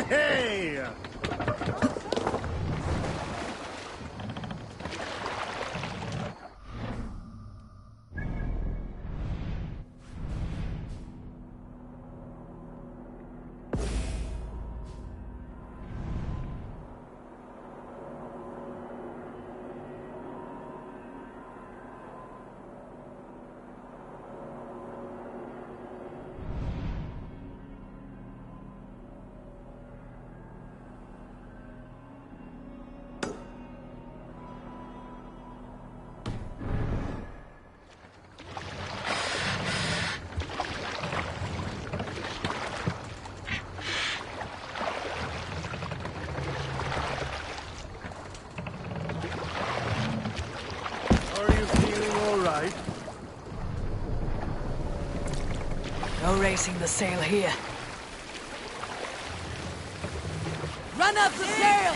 Hey! No raising the sail here. Run up the sail!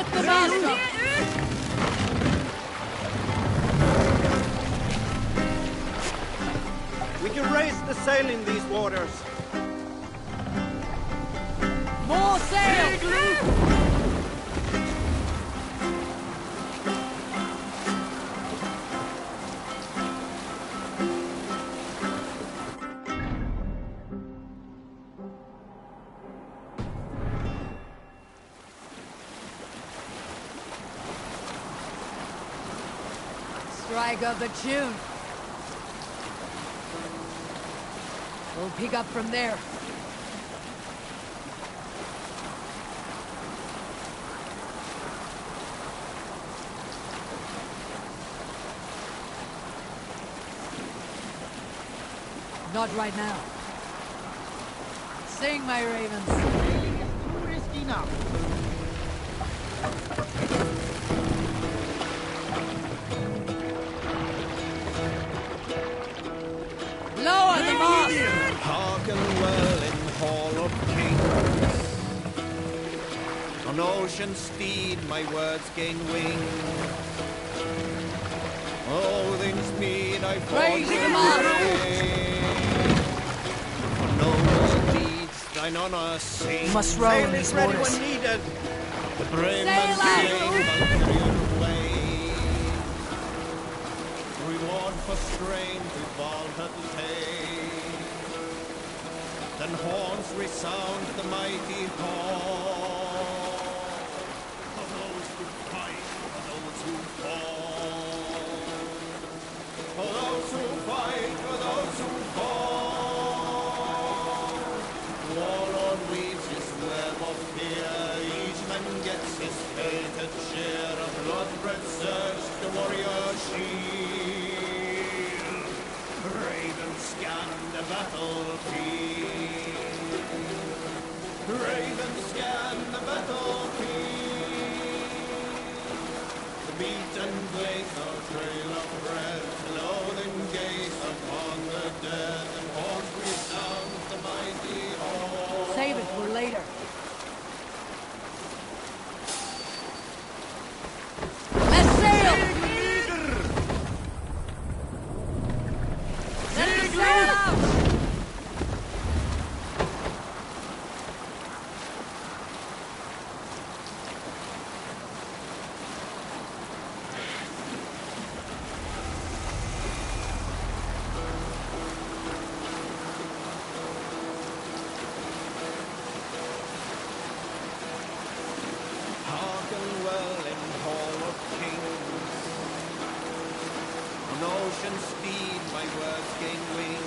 Let the master! We can raise the sail in these waters. More sail! Strike up a tune. We'll pick up from there. Not right now. Sing, my ravens. Too risky now. Lower the mast! Hearken well in Hall of Kings. On ocean steed my words gain wing. Odin's mead I Raise the mast! For noble deeds thine honor sing. Must row Sail in is these ready waters. when needed. The brave Sail man out! slain Valkyrian way. Reward for strain to Valhalla take. Then horns resound the mighty hall. For those who fight, for those who fall. For those who fight, for those who fall. Warlord weaves his web of fear. Each man gets his fated share of blood-red surge, the warrior shield. Ravens scan the battlefield. Ravens scan the battlefield. The beaten blade, no trail of breath, loathing gaze upon the dead, and horns resound the mighty hall. Save it for later. Let's sail! Let the sail out! Hearken well in Hall of Kings. On ocean speed my words gain wing.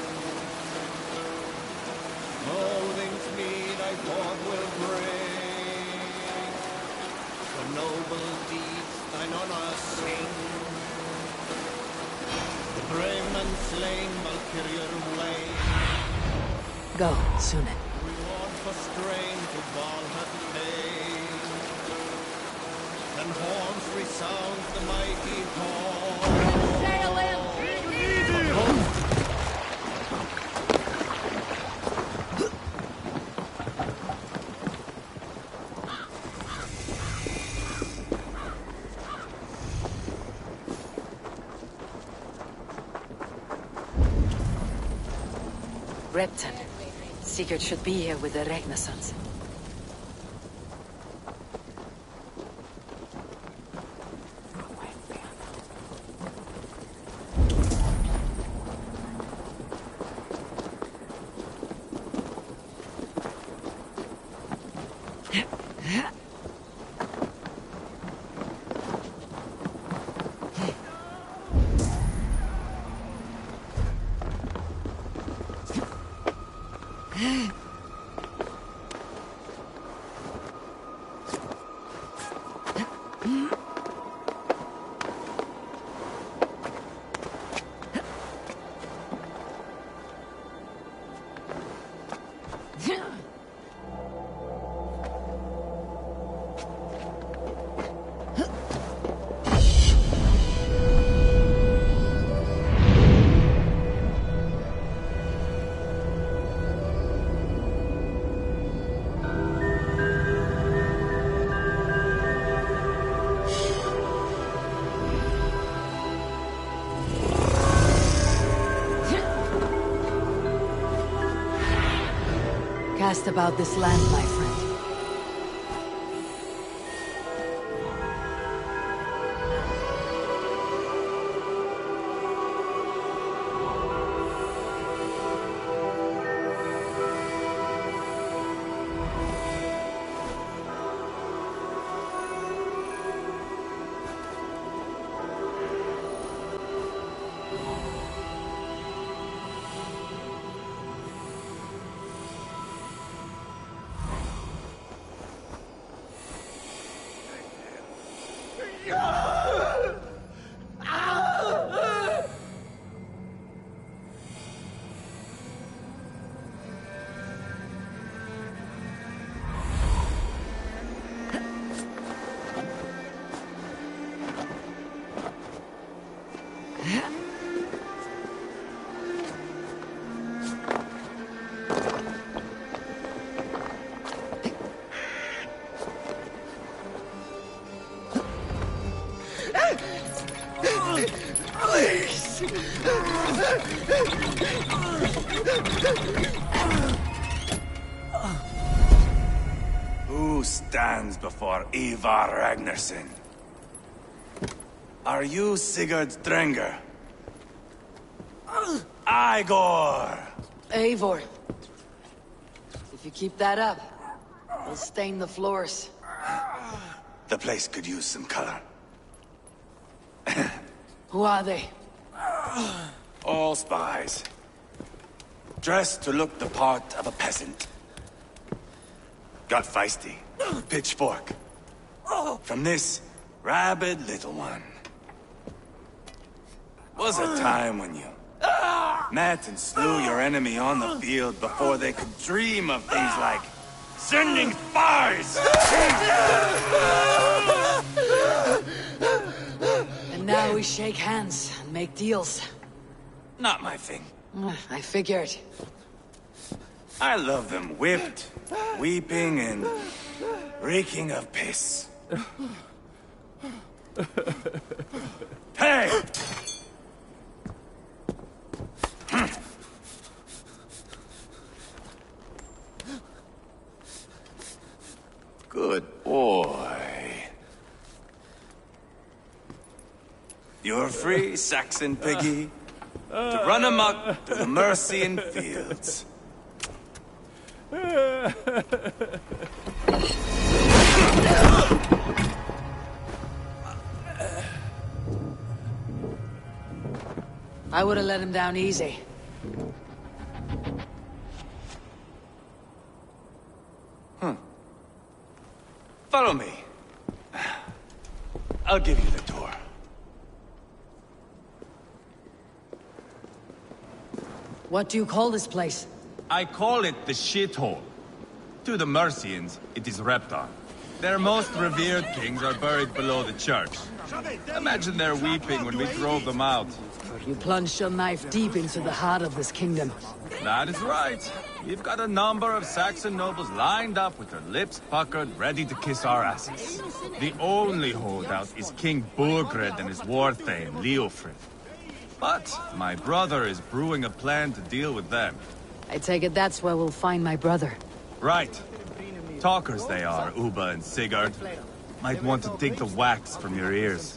Odin's mead I forth will bring. For noble deeds thine honor sing. The brave man slain Valkyrian way. Go, Sunan. Reward for strain to Valhalla pay. Then horns resound the mighty hall. Sail in! Repton. Sigurd should be here with the Renaissance. best about this land, my friend. Who stands before Ivar Ragnarsson? Are you Sigurd Drenger? Igor! Eivor. If you keep that up, we'll stain the floors. The place could use some color. Who are they? All spies. Dressed to look the part of a peasant. Got feisty. Pitchfork. From this rabid little one. Was a time when you met and slew your enemy on the field before they could dream of things like sending spies! And now we shake hands and make deals. Not my thing. I figured. I love them whipped, weeping, and reeking of piss. Hey! Good boy. You're free, Saxon piggy, to run amok through the Mercian fields. I would have let him down easy. Follow me. I'll give you the tour. What do you call this place? I call it the shithole. To the Mercians, it is Reptar. Their most revered kings are buried below the church. Imagine their weeping when we drove them out. You plunged your knife deep into the heart of this kingdom. That is right. We've got a number of Saxon nobles lined up with their lips puckered, ready to kiss our asses. The only holdout is King Burgred and his war thane, Leofrid. But my brother is brewing a plan to deal with them. I take it that's where we'll find my brother. Right. Talkers they are, Uba and Sigurd. Might want to dig the wax from your ears.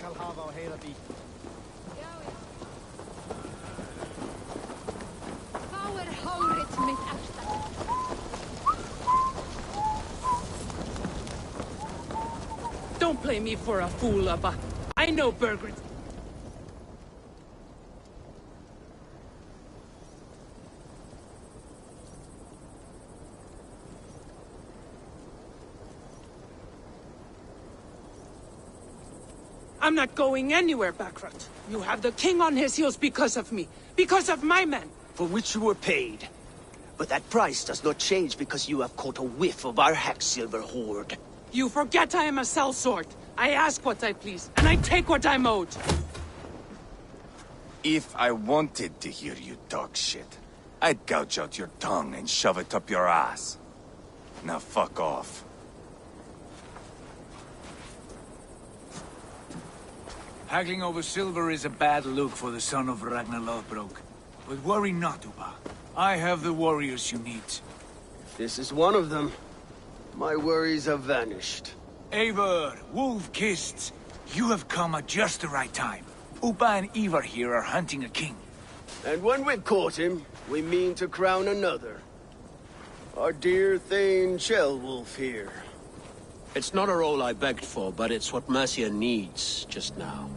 Don't play me for a fool, Abba. I know Burgred. I'm not going anywhere, Backrot. You have the king on his heels because of me. Because of my men. For which you were paid. But that price does not change because you have caught a whiff of our Hacksilver hoard. You forget I am a sellsword. I ask what I please, and I take what I'm owed. If I wanted to hear you talk shit, I'd gouge out your tongue and shove it up your ass. Now fuck off. Haggling over silver is a bad look for the son of Ragnar Lothbrok. But worry not, Uba. I have the warriors you need. This is one of them. My worries have vanished. Eivor, Wolf-Kissed, you have come at just the right time. Upa and Ivar here are hunting a king. And when we've caught him, we mean to crown another. Our dear Thane Ceolwulf here. It's not a role I begged for, but it's what Mercia needs just now.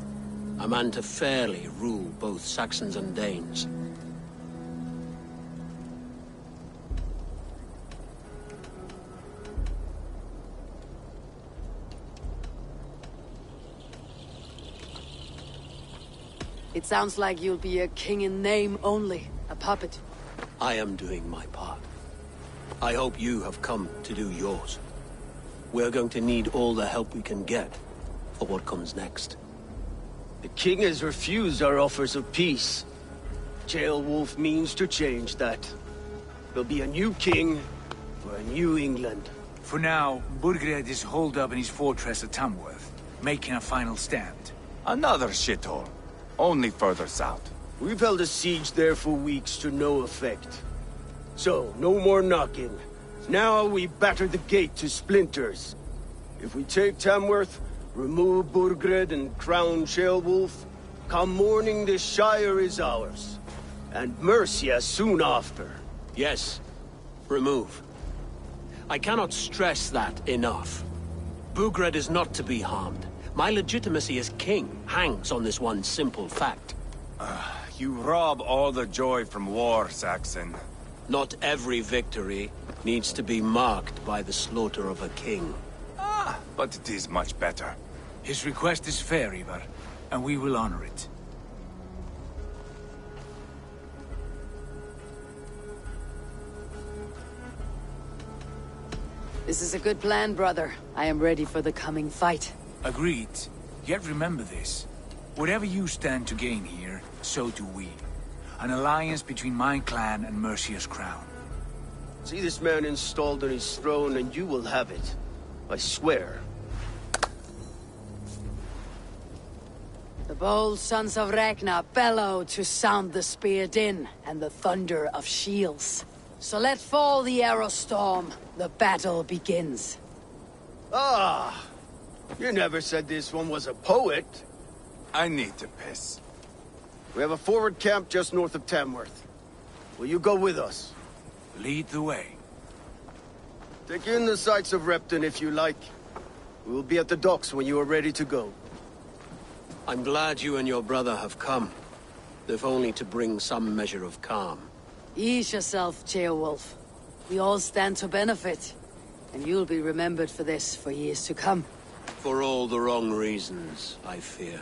A man to fairly rule both Saxons and Danes. It sounds like you'll be a king in name only, a puppet. I am doing my part. I hope you have come to do yours. We're going to need all the help we can get for what comes next. The king has refused our offers of peace. Ceolwulf means to change that. There'll be a new king for a new England. For now, Burgred is holed up in his fortress at Tamworth, making a final stand. Another shithole. Only further south. We've held a siege there for weeks to no effect. So, no more knocking. Now we batter the gate to splinters. If we take Tamworth, remove Burgred and crown Ceolwulf, come morning the Shire is ours. And Mercia soon after. Yes, remove. I cannot stress that enough. Burgred is not to be harmed. My legitimacy as king hangs on this one simple fact. You rob all the joy from war, Saxon. Not every victory needs to be marked by the slaughter of a king. But it is much better. His request is fair, Ivar, and we will honor it. This is a good plan, brother. I am ready for the coming fight. Agreed. Yet remember this. Whatever you stand to gain here, so do we. An alliance between my clan and Mercia's crown. See this man installed on his throne and you will have it. I swear. The bold sons of Ragnar bellow to sound the spear din and the thunder of shields. So let fall the arrow storm. The battle begins. Ah! You never said this one was a poet. I need to piss. We have a forward camp just north of Tamworth. Will you go with us? Lead the way. Take in the sights of Repton if you like. We will be at the docks when you are ready to go. I'm glad you and your brother have come, if only to bring some measure of calm. Ease yourself, Ceolwulf. We all stand to benefit, and you'll be remembered for this for years to come. For all the wrong reasons, I fear.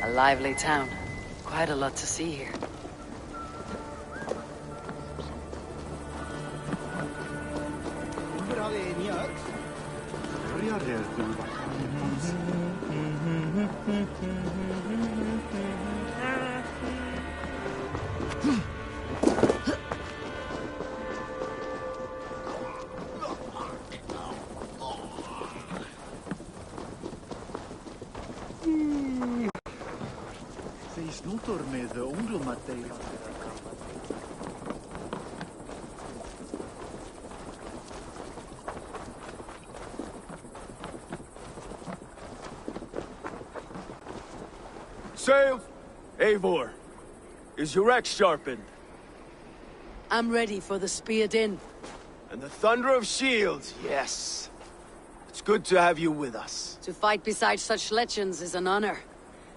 A lively town. Quite a lot to see here. Sail! Eivor, is your axe sharpened? I'm ready for the spear din. And the thunder of shields, yes. It's good to have you with us. To fight beside such legends is an honor.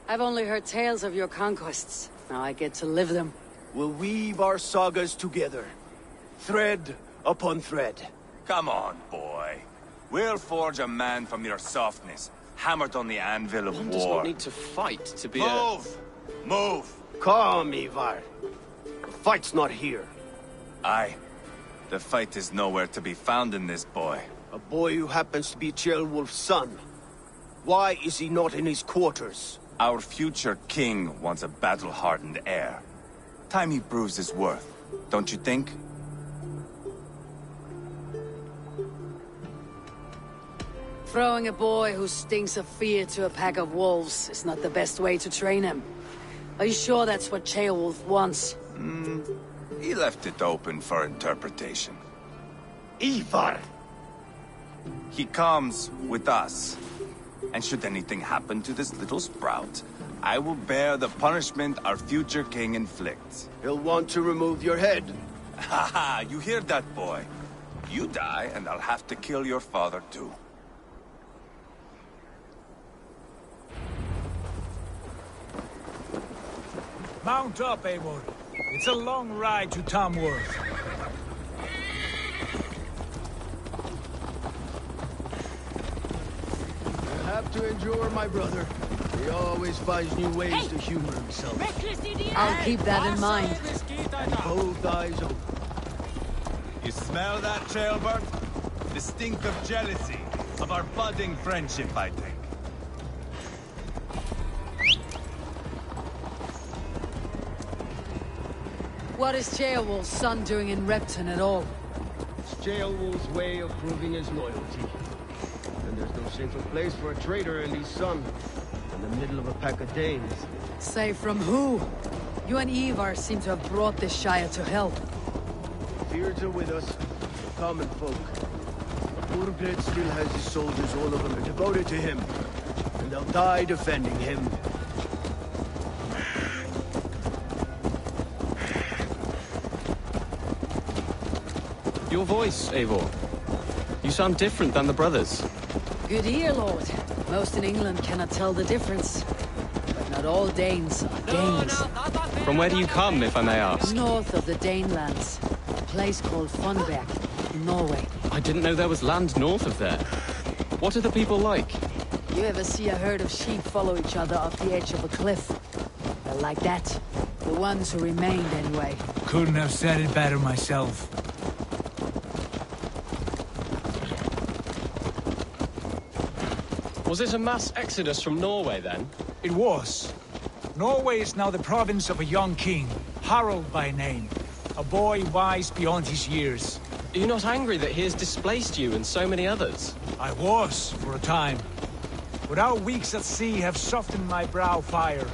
I've only heard tales of your conquests. Now I get to live them. We'll weave our sagas together. Thread upon thread. Come on, boy. We'll forge a man from your softness, hammered on the anvil of One war. does not need to fight to be Move! Move! Calm, Ivar. The fight's not here. Aye. The fight is nowhere to be found in this boy. A boy who happens to be Ceolwulf's son. Why is he not in his quarters? Our future king wants a battle-hardened heir. Time he proves his worth, don't you think? Throwing a boy who stinks of fear to a pack of wolves is not the best way to train him. Are you sure that's what Ceolwulf wants? He left it open for interpretation. Ivar! He comes with us. And should anything happen to this little sprout, I will bear the punishment our future king inflicts. He'll want to remove your head. Haha, you hear that, boy? You die, and I'll have to kill your father, too. Mount up, Eivor. It's a long ride to Tamworth. You have to endure, my brother. He always finds new ways to humor himself. I'll keep that in mind. And both eyes open. You smell that, Trailbird? The stink of jealousy, of our budding friendship, I think. What is Ceolwulf's son doing in Repton at all? It's Ceolwulf's way of proving his loyalty. And there's no safer place for a traitor and his son in the middle of a pack of Danes. Say from who? You and Ivar seem to have brought this Shire to hell. Fears are with us, the common folk. Burgred still has his soldiers, all of them are devoted to him. And they'll die defending him. Your voice, Eivor. You sound different than the brothers. Good ear, Lord. Most in England cannot tell the difference. But not all Danes are Danes. From where do you come, if I may ask? North of the Danelands. A place called Funberg, in Norway. I didn't know there was land north of there. What are the people like? You ever see a herd of sheep follow each other off the edge of a cliff? They're like that. The ones who remained, anyway. Couldn't have said it better myself. Was it a mass exodus from Norway, then? It was. Norway is now the province of a young king, Harald by name. A boy wise beyond his years. Are you not angry that he has displaced you and so many others? I was, for a time. But our weeks at sea have softened my brow fire.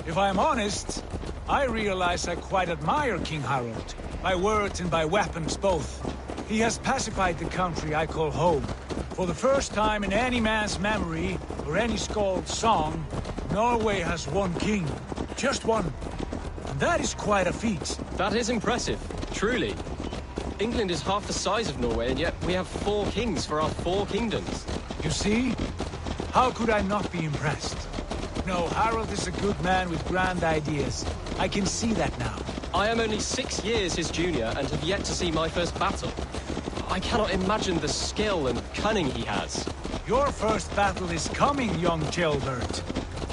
If I am honest, I realize I quite admire King Harald. By words and by weapons both. He has pacified the country I call home. For the first time in any man's memory, or any skald's song, Norway has one king. Just one. And that is quite a feat. That is impressive, truly. England is half the size of Norway, and yet we have 4 kings for our 4 kingdoms. You see? How could I not be impressed? No, Harald is a good man with grand ideas. I can see that now. I am only 6 years his junior and have yet to see my first battle. I cannot imagine the skill and cunning he has. Your first battle is coming, young Ceolbert.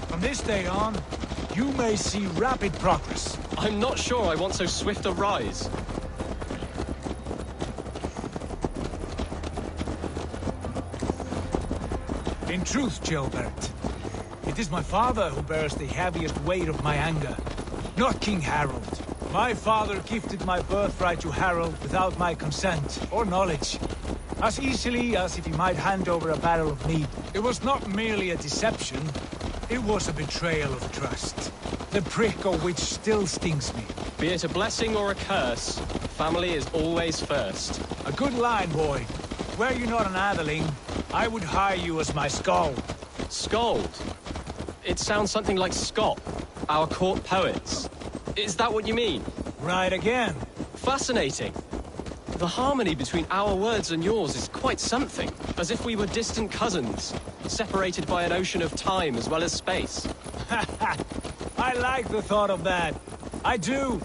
From this day on, you may see rapid progress. I'm not sure I want so swift a rise. In truth, Ceolbert, it is my father who bears the heaviest weight of my anger, not King Harald. My father gifted my birthright to Harald without my consent or knowledge. As easily as if he might hand over a barrel of mead. It was not merely a deception, it was a betrayal of trust. The prick of which still stings me. Be it a blessing or a curse, family is always first. A good line, boy. Were you not an atheling, I would hire you as my skald. Skald? It sounds something like Scott, our court poets. Is that what you mean? Right again. Fascinating. The harmony between our words and yours is quite something. As if we were distant cousins, separated by an ocean of time as well as space. I like the thought of that. I do.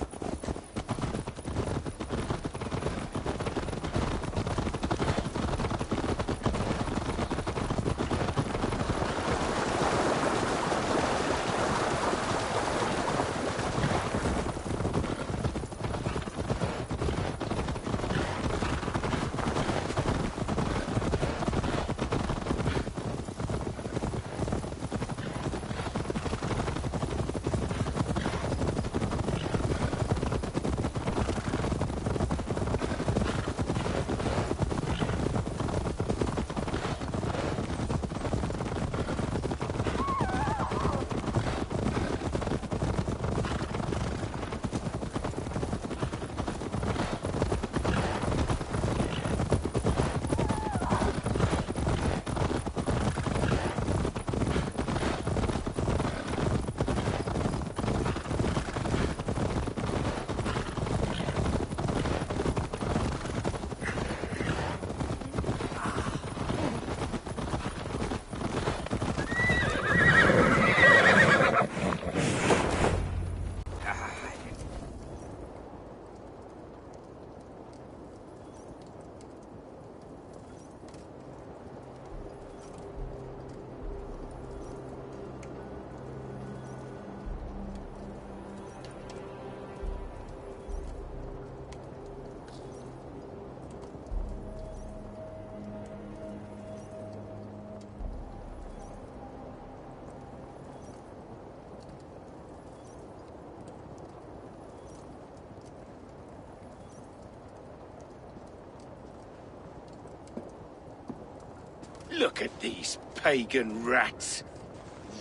Look at these pagan rats.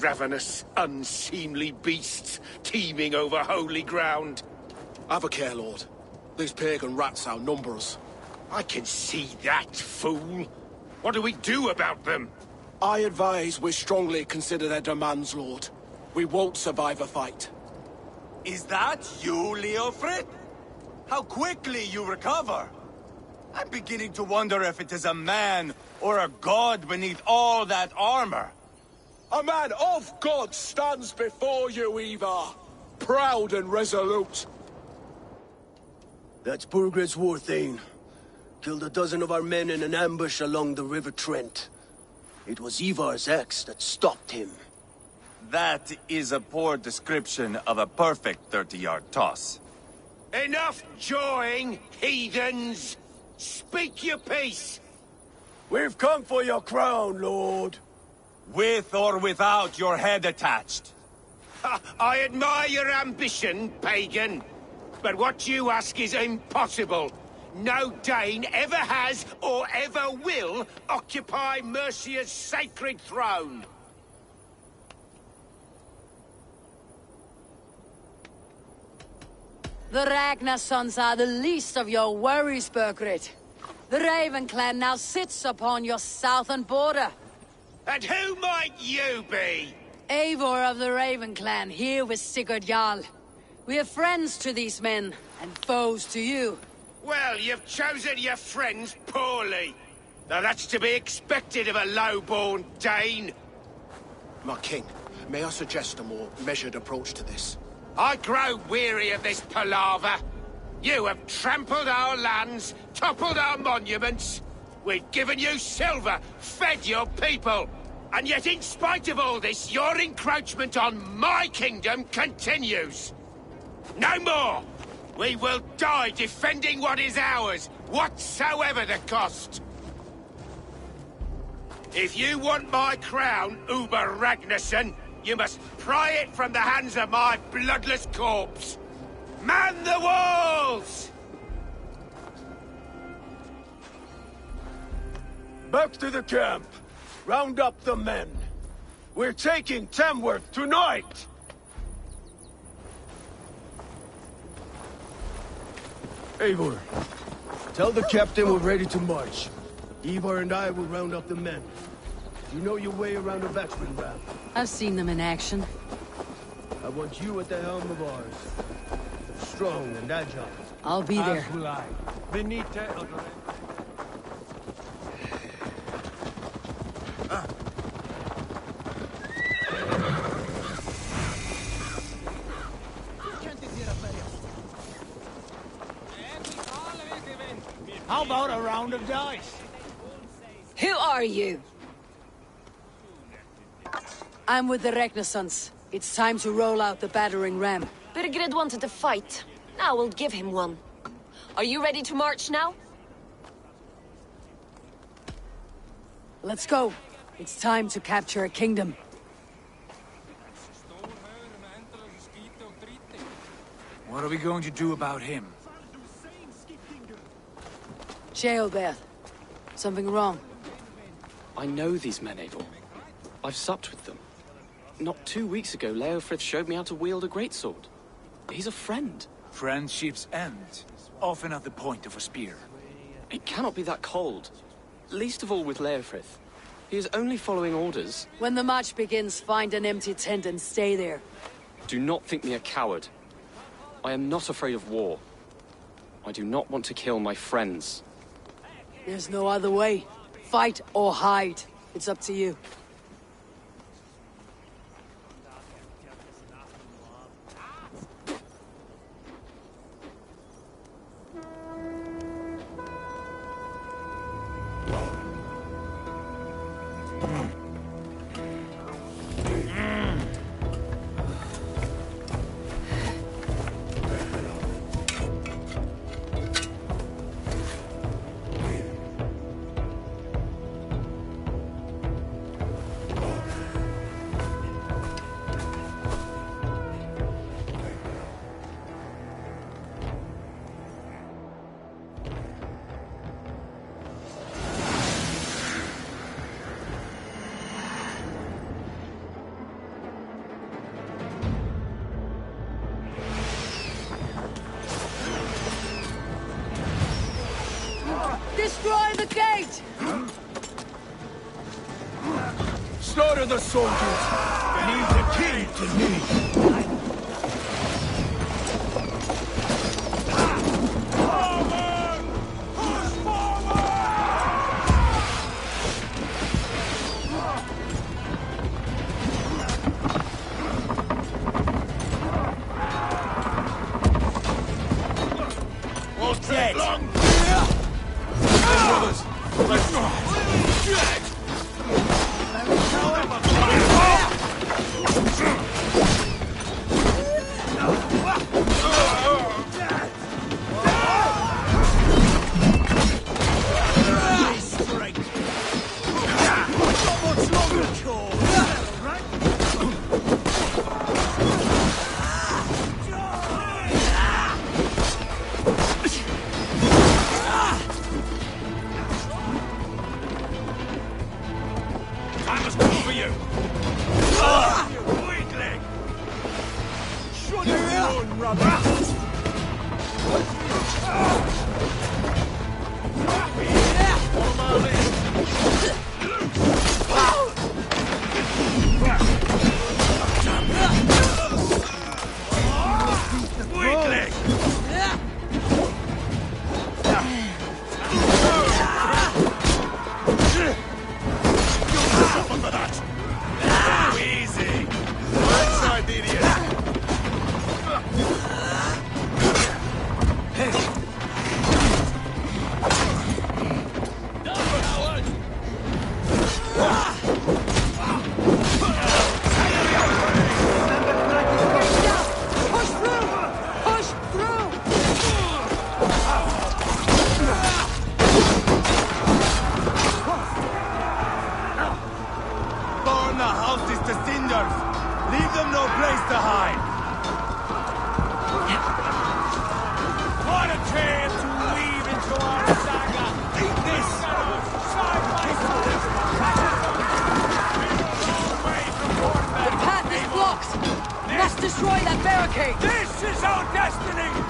Ravenous, unseemly beasts teeming over holy ground. Have a care, Lord. These pagan rats outnumber us. I can see that, fool. What do we do about them? I advise we strongly consider their demands, Lord. We won't survive a fight. Is that you, Leofrid? How quickly you recover! I'm beginning to wonder if it is a man or a god beneath all that armor. A man of God stands before you, Ivar. Proud and resolute. That's Burgred's Warthane. Killed a dozen of our men in an ambush along the River Trent. It was Ivar's axe that stopped him. That is a poor description of a perfect 30-yard toss. Enough jawing, heathens! Speak your piece! We've come for your crown, Lord. With or without your head attached. I admire your ambition, pagan. But what you ask is impossible. No Dane ever has or ever will occupy Mercia's sacred throne. The Ragnar sons are the least of your worries, Burgred. The Raven clan now sits upon your southern border. And who might you be? Eivor of the Raven clan, here with Sigurd Jarl. We are friends to these men, and foes to you. Well, you've chosen your friends poorly. Now that's to be expected of a low-born Dane. My king, may I suggest a more measured approach to this? I grow weary of this palaver. You have trampled our lands, toppled our monuments. We've given you silver, fed your people. And yet in spite of all this, your encroachment on my kingdom continues. No more! We will die defending what is ours, whatsoever the cost. If you want my crown, Uber Ragnarsson, you must pry it from the hands of my bloodless corpse. Man the walls! Back to the camp. Round up the men. We're taking Tamworth tonight! Eivor, tell the captain we're ready to march. Ivar and I will round up the men. You know your way around a batsman ram. I've seen them in action. I want you at the helm of ours. Strong and agile. I'll be there. As will I. Venite. How about a round of dice? Who are you? I'm with the Ragnarsons. It's time to roll out the battering ram. Burgred wanted to fight. Now we'll give him one. Are you ready to march now? Let's go. It's time to capture a kingdom. What are we going to do about him? Jailbeth. Something wrong? I know these men, Eivor. I've supped with them. Not 2 weeks ago, Leofrith showed me how to wield a greatsword. He's a friend. Friendships end, often at the point of a spear. It cannot be that cold. Least of all with Leofrith. He is only following orders. When the march begins, find an empty tent and stay there. Do not think me a coward. I am not afraid of war. I do not want to kill my friends. There's no other way. Fight or hide. It's up to you. Slaughter the soldiers! Leave the king to me! Dead. Destroy that barricade! This is our destiny!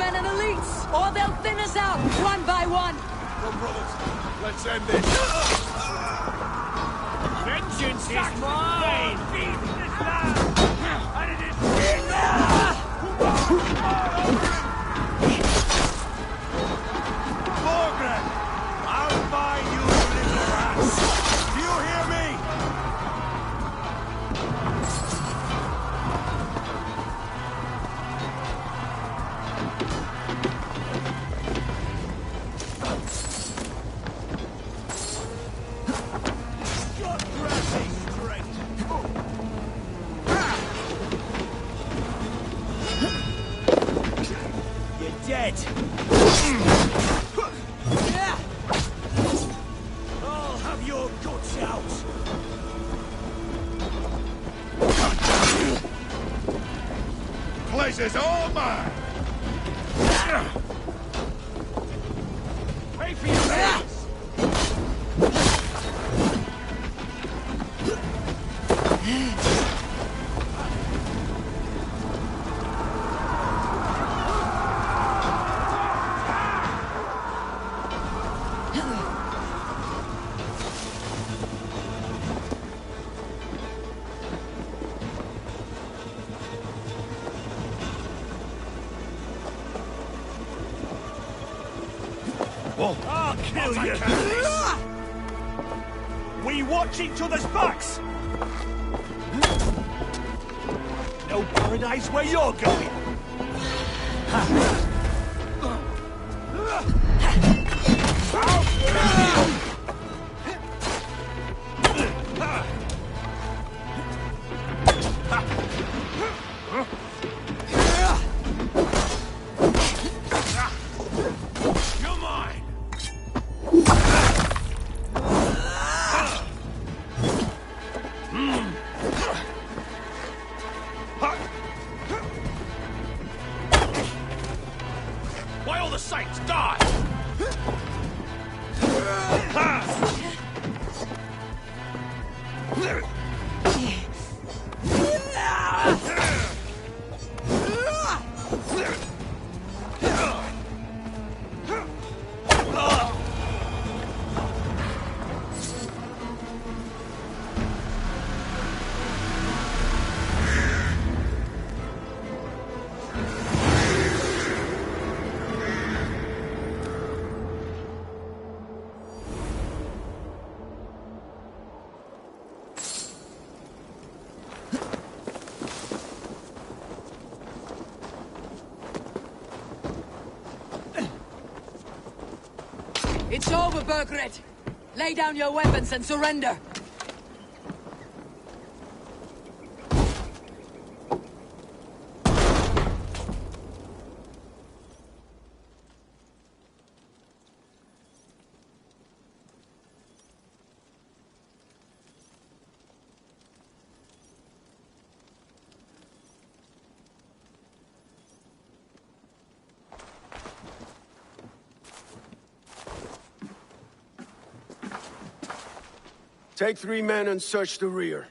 men and elites, or they'll thin us out, one by one! Come, brothers. Let's end this. Vengeance is mine! Feed this land! And it is Borgren! I'll find you, little rats! Do you hear me? You're dead! I'll have your guts out! Place is all mine! Pay for your sins! I'll kill you! We watch each other's backs! No paradise where you're going! You're mine! Why all the saints die? It's over, Burgred! Lay down your weapons and surrender! Take 3 men and search the rear.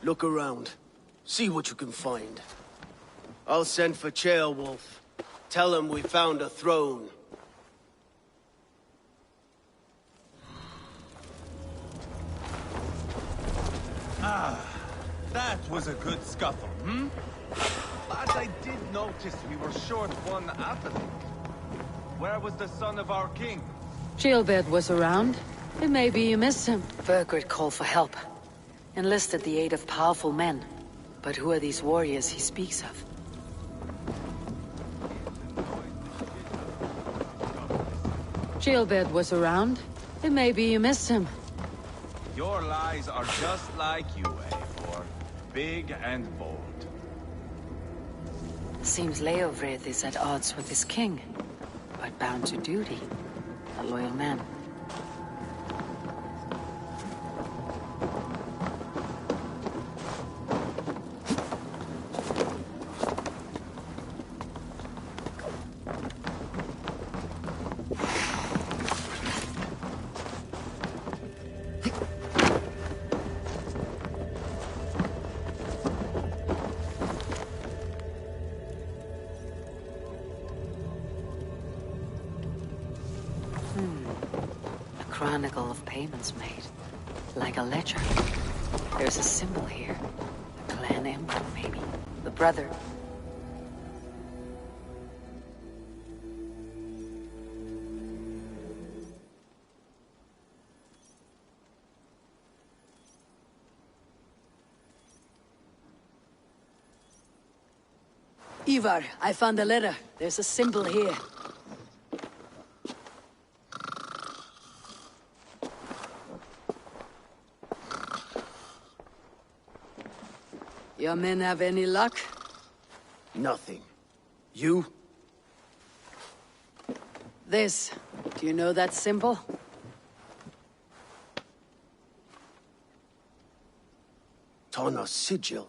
Look around. See what you can find. I'll send for Ceolwulf. Tell him we found a throne. Ah, that was a good scuffle, hmm? But I did notice we were short one athlete. Where was the son of our king? Gilbert was around. It may be you missed him. Burgred called for help. Enlisted the aid of powerful men. But who are these warriors he speaks of? Gilbert was around. It may be you missed him. Your lies are just like you, Eivor. Big and bold. Seems Leofrid is at odds with his king. But bound to duty. A loyal man. chronicle of payments made. Like a ledger. There's a symbol here. A clan emblem, maybe. The brother. Ivar, I found a letter. There's a symbol here. Your men have any luck? Nothing. You? This. Do you know that symbol? Tana's sigil.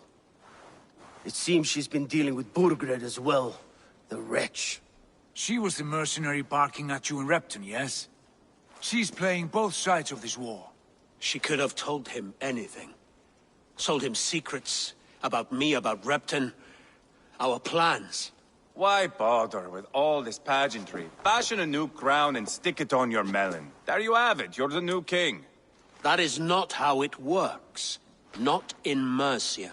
It seems she's been dealing with Burgred as well. The wretch. She was the mercenary barking at you in Repton, yes? She's playing both sides of this war. She could have told him anything. Sold him secrets about me, about Repton, our plans. Why bother with all this pageantry? Fashion a new crown and stick it on your melon. There you have it, you're the new king. That is not how it works. Not in Mercia.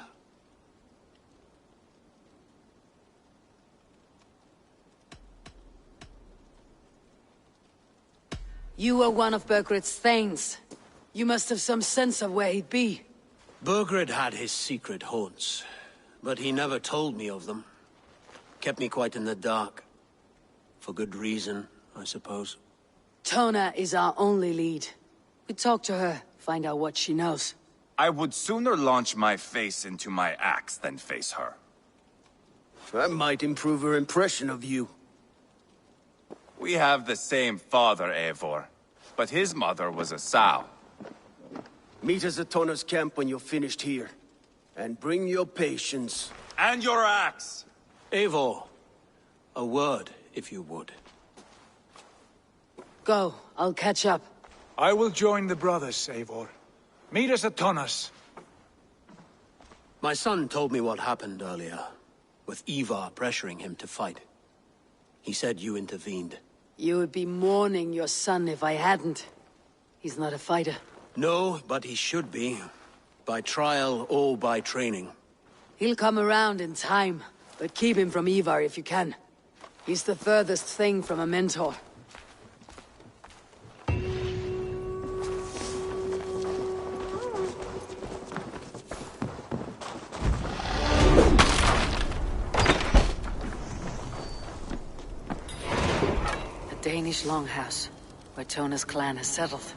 You were one of Burgred's thanes. You must have some sense of where he'd be. Burgred had his secret haunts, but he never told me of them. Kept me quite in the dark. For good reason, I suppose. Tona is our only lead. We talk to her, find out what she knows. I would sooner launch my face into my axe than face her. That might improve her impression of you. We have the same father, Eivor, but his mother was a sow. Meet us at Tona's camp when you're finished here. And bring your patience. And your axe! Eivor, a word, if you would. Go, I'll catch up. I will join the brothers, Eivor. Meet us at Tonas. My son told me what happened earlier, with Ivar pressuring him to fight. He said you intervened. You would be mourning your son if I hadn't. He's not a fighter. No, but he should be. By trial or by training. He'll come around in time, but keep him from Ivar if you can. He's the furthest thing from a mentor. Danish longhouse, where Tona's clan has settled.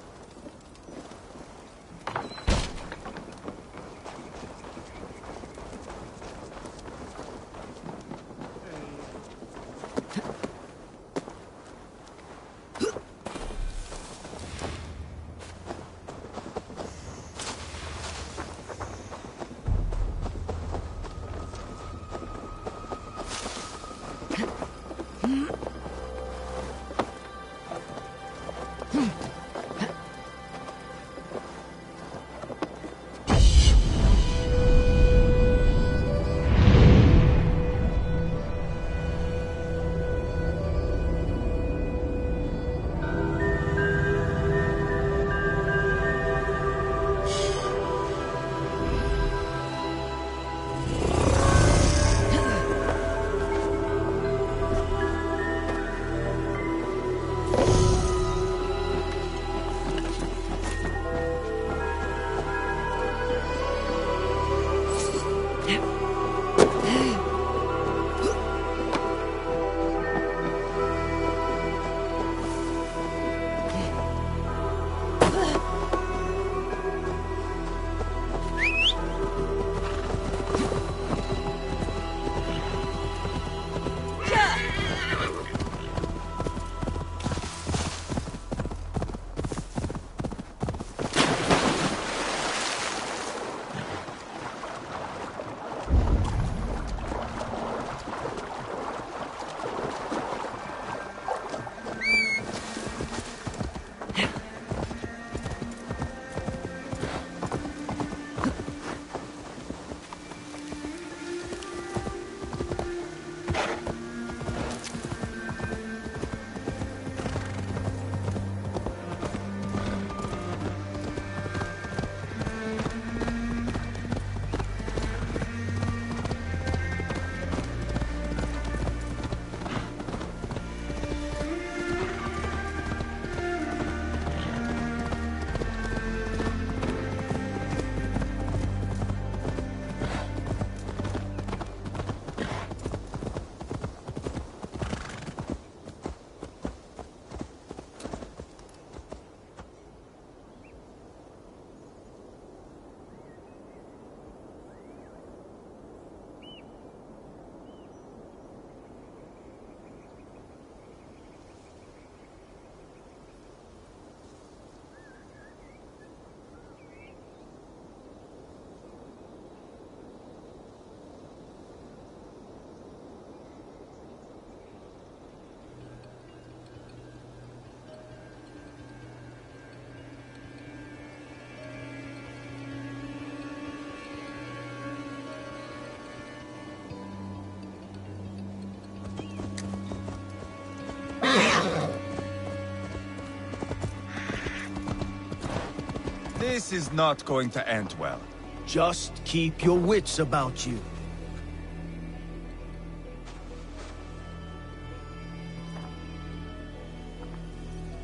This is not going to end well. Just keep your wits about you.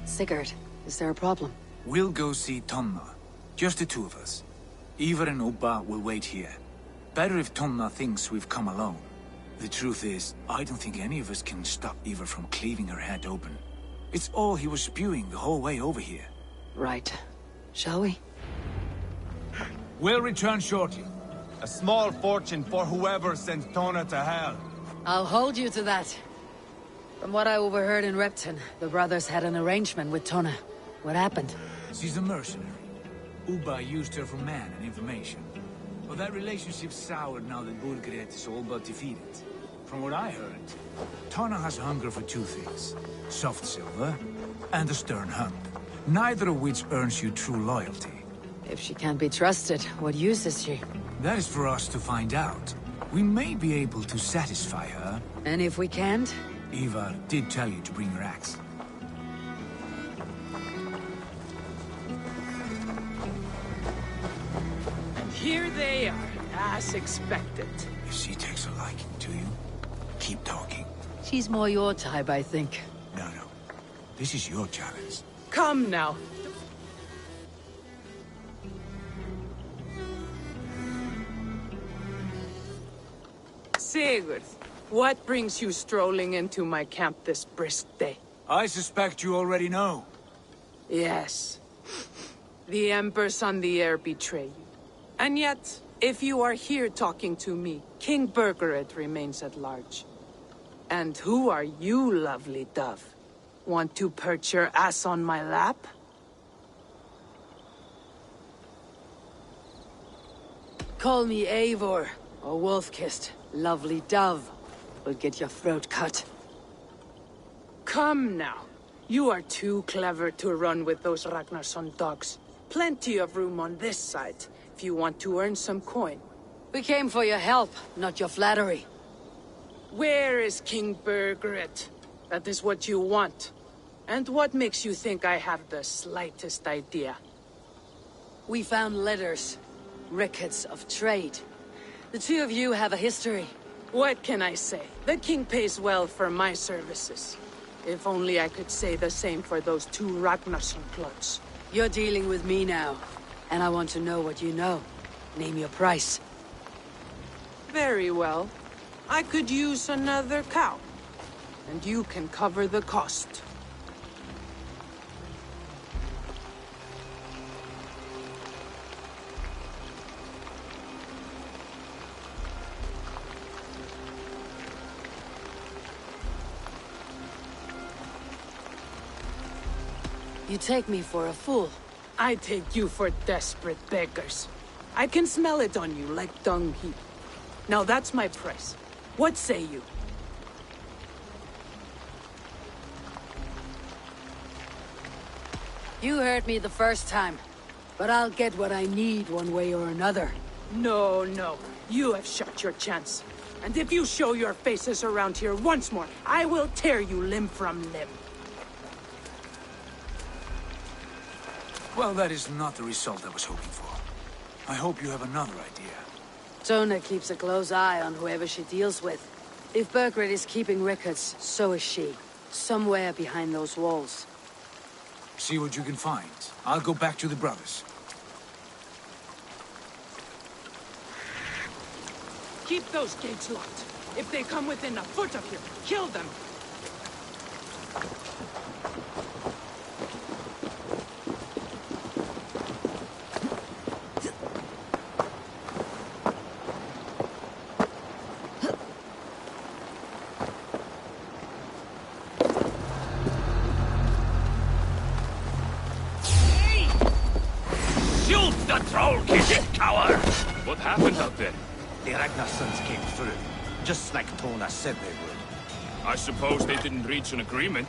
Sigurd, is there a problem? We'll go see Tonna. Just the two of us. Ivar and Ubba will wait here. Better if Tonna thinks we've come alone. The truth is, I don't think any of us can stop Ivar from cleaving her head open. It's all he was spewing the whole way over here. Right. Shall we? We'll return shortly. A small fortune for whoever sent Tona to hell. I'll hold you to that. From what I overheard in Repton, the brothers had an arrangement with Tonna. What happened? She's a mercenary. Ubba used her for man and information. But that relationship soured now that Burgred is all but defeated. From what I heard, Tonna has hunger for two things. Soft silver and a stern hunt. Neither of which earns you true loyalty. If she can't be trusted, what use is she? That is for us to find out. We may be able to satisfy her. And if we can't? Ivar did tell you to bring her axe. And here they are, as expected. If she takes a liking to you, keep talking. She's more your type, I think. No. This is your challenge. Come now. Sigurd, what brings you strolling into my camp this brisk day? I suspect you already know. Yes. The Embers on the air betray you. And yet, if you are here talking to me, King Burgred remains at large. And who are you, lovely dove? Want to perch your ass on my lap? Call me Eivor, or Wolf-Kissed. Lovely dove. Will get your throat cut. Come now. You are too clever to run with those Ragnarsson dogs. Plenty of room on this side, if you want to earn some coin. We came for your help, not your flattery. Where is King Burgred? That is what you want. And what makes you think I have the slightest idea? We found letters. Records of trade. The two of you have a history. What can I say? The king pays well for my services. If only I could say the same for those two Ragnarsson clots. You're dealing with me now, and I want to know what you know. Name your price. Very well. I could use another cow. And you can cover the cost. You take me for a fool. I take you for desperate beggars. I can smell it on you like dung heap. Now that's my price. What say you? You heard me the first time, but I'll get what I need one way or another. No. You have shot your chance. And if you show your faces around here once more, I will tear you limb from limb. Well, that is not the result I was hoping for. I hope you have another idea. Tona keeps a close eye on whoever she deals with. If Burgred is keeping records, so is she. Somewhere behind those walls. See what you can find. I'll go back to the brothers. Keep those gates locked. If they come within a foot of here, kill them. Shoot the troll-kissing coward! What happened out there? The Ragnarssons came through, just like Tona said they would. I suppose they didn't reach an agreement.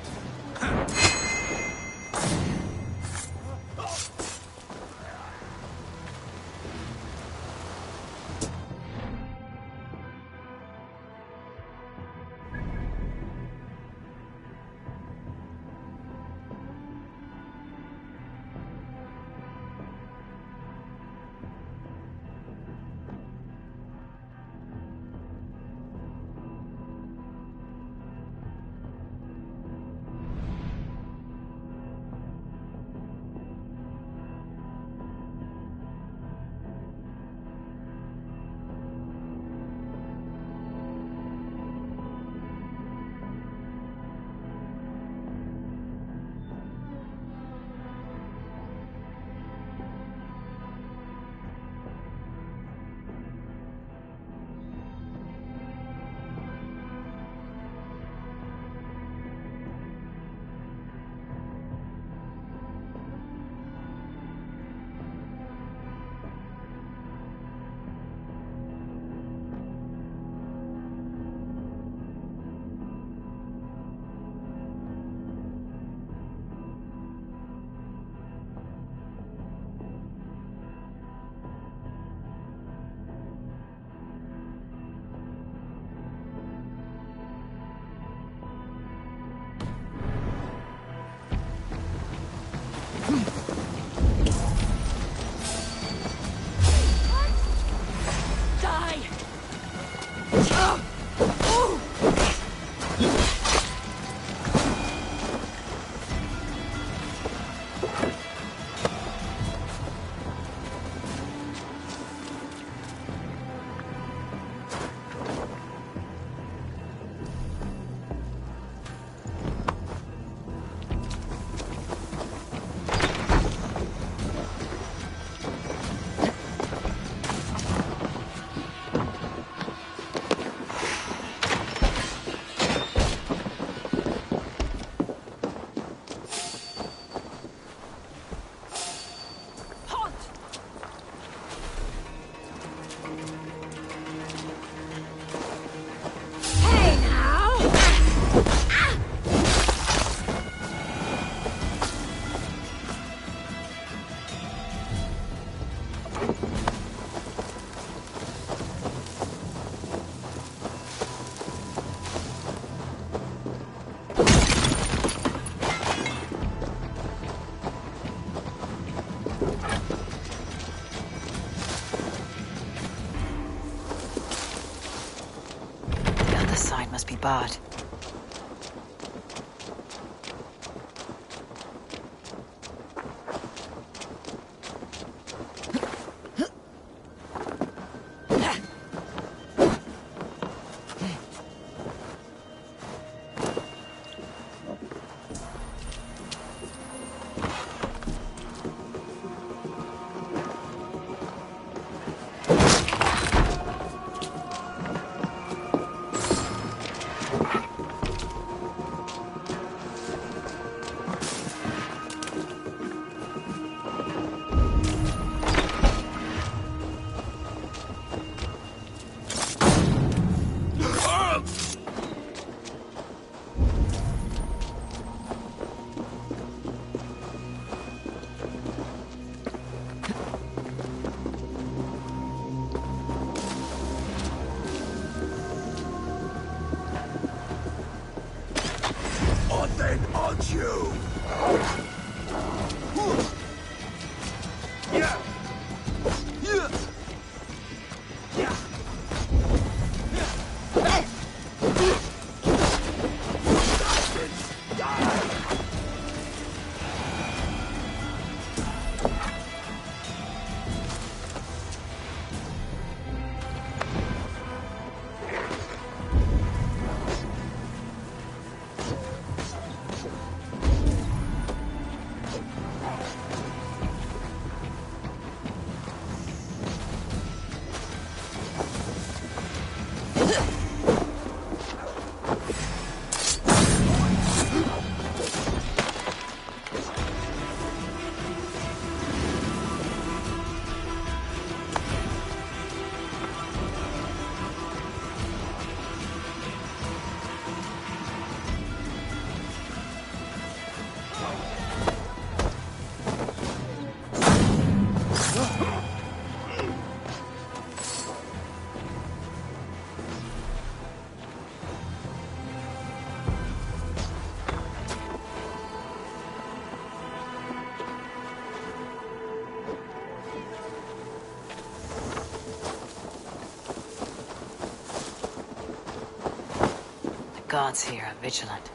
Must be barred. You! Yeah! Yeah! Yeah! Guards here are vigilant.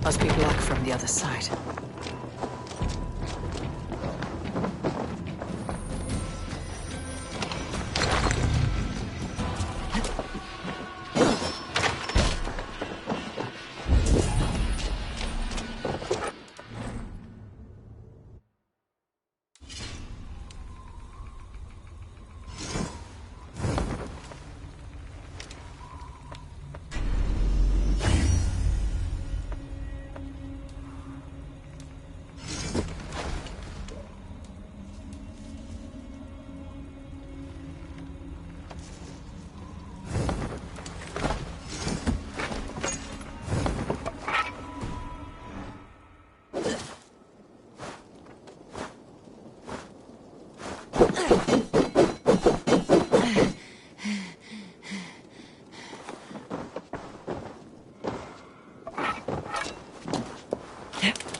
Must be blocked from the other side. Yep.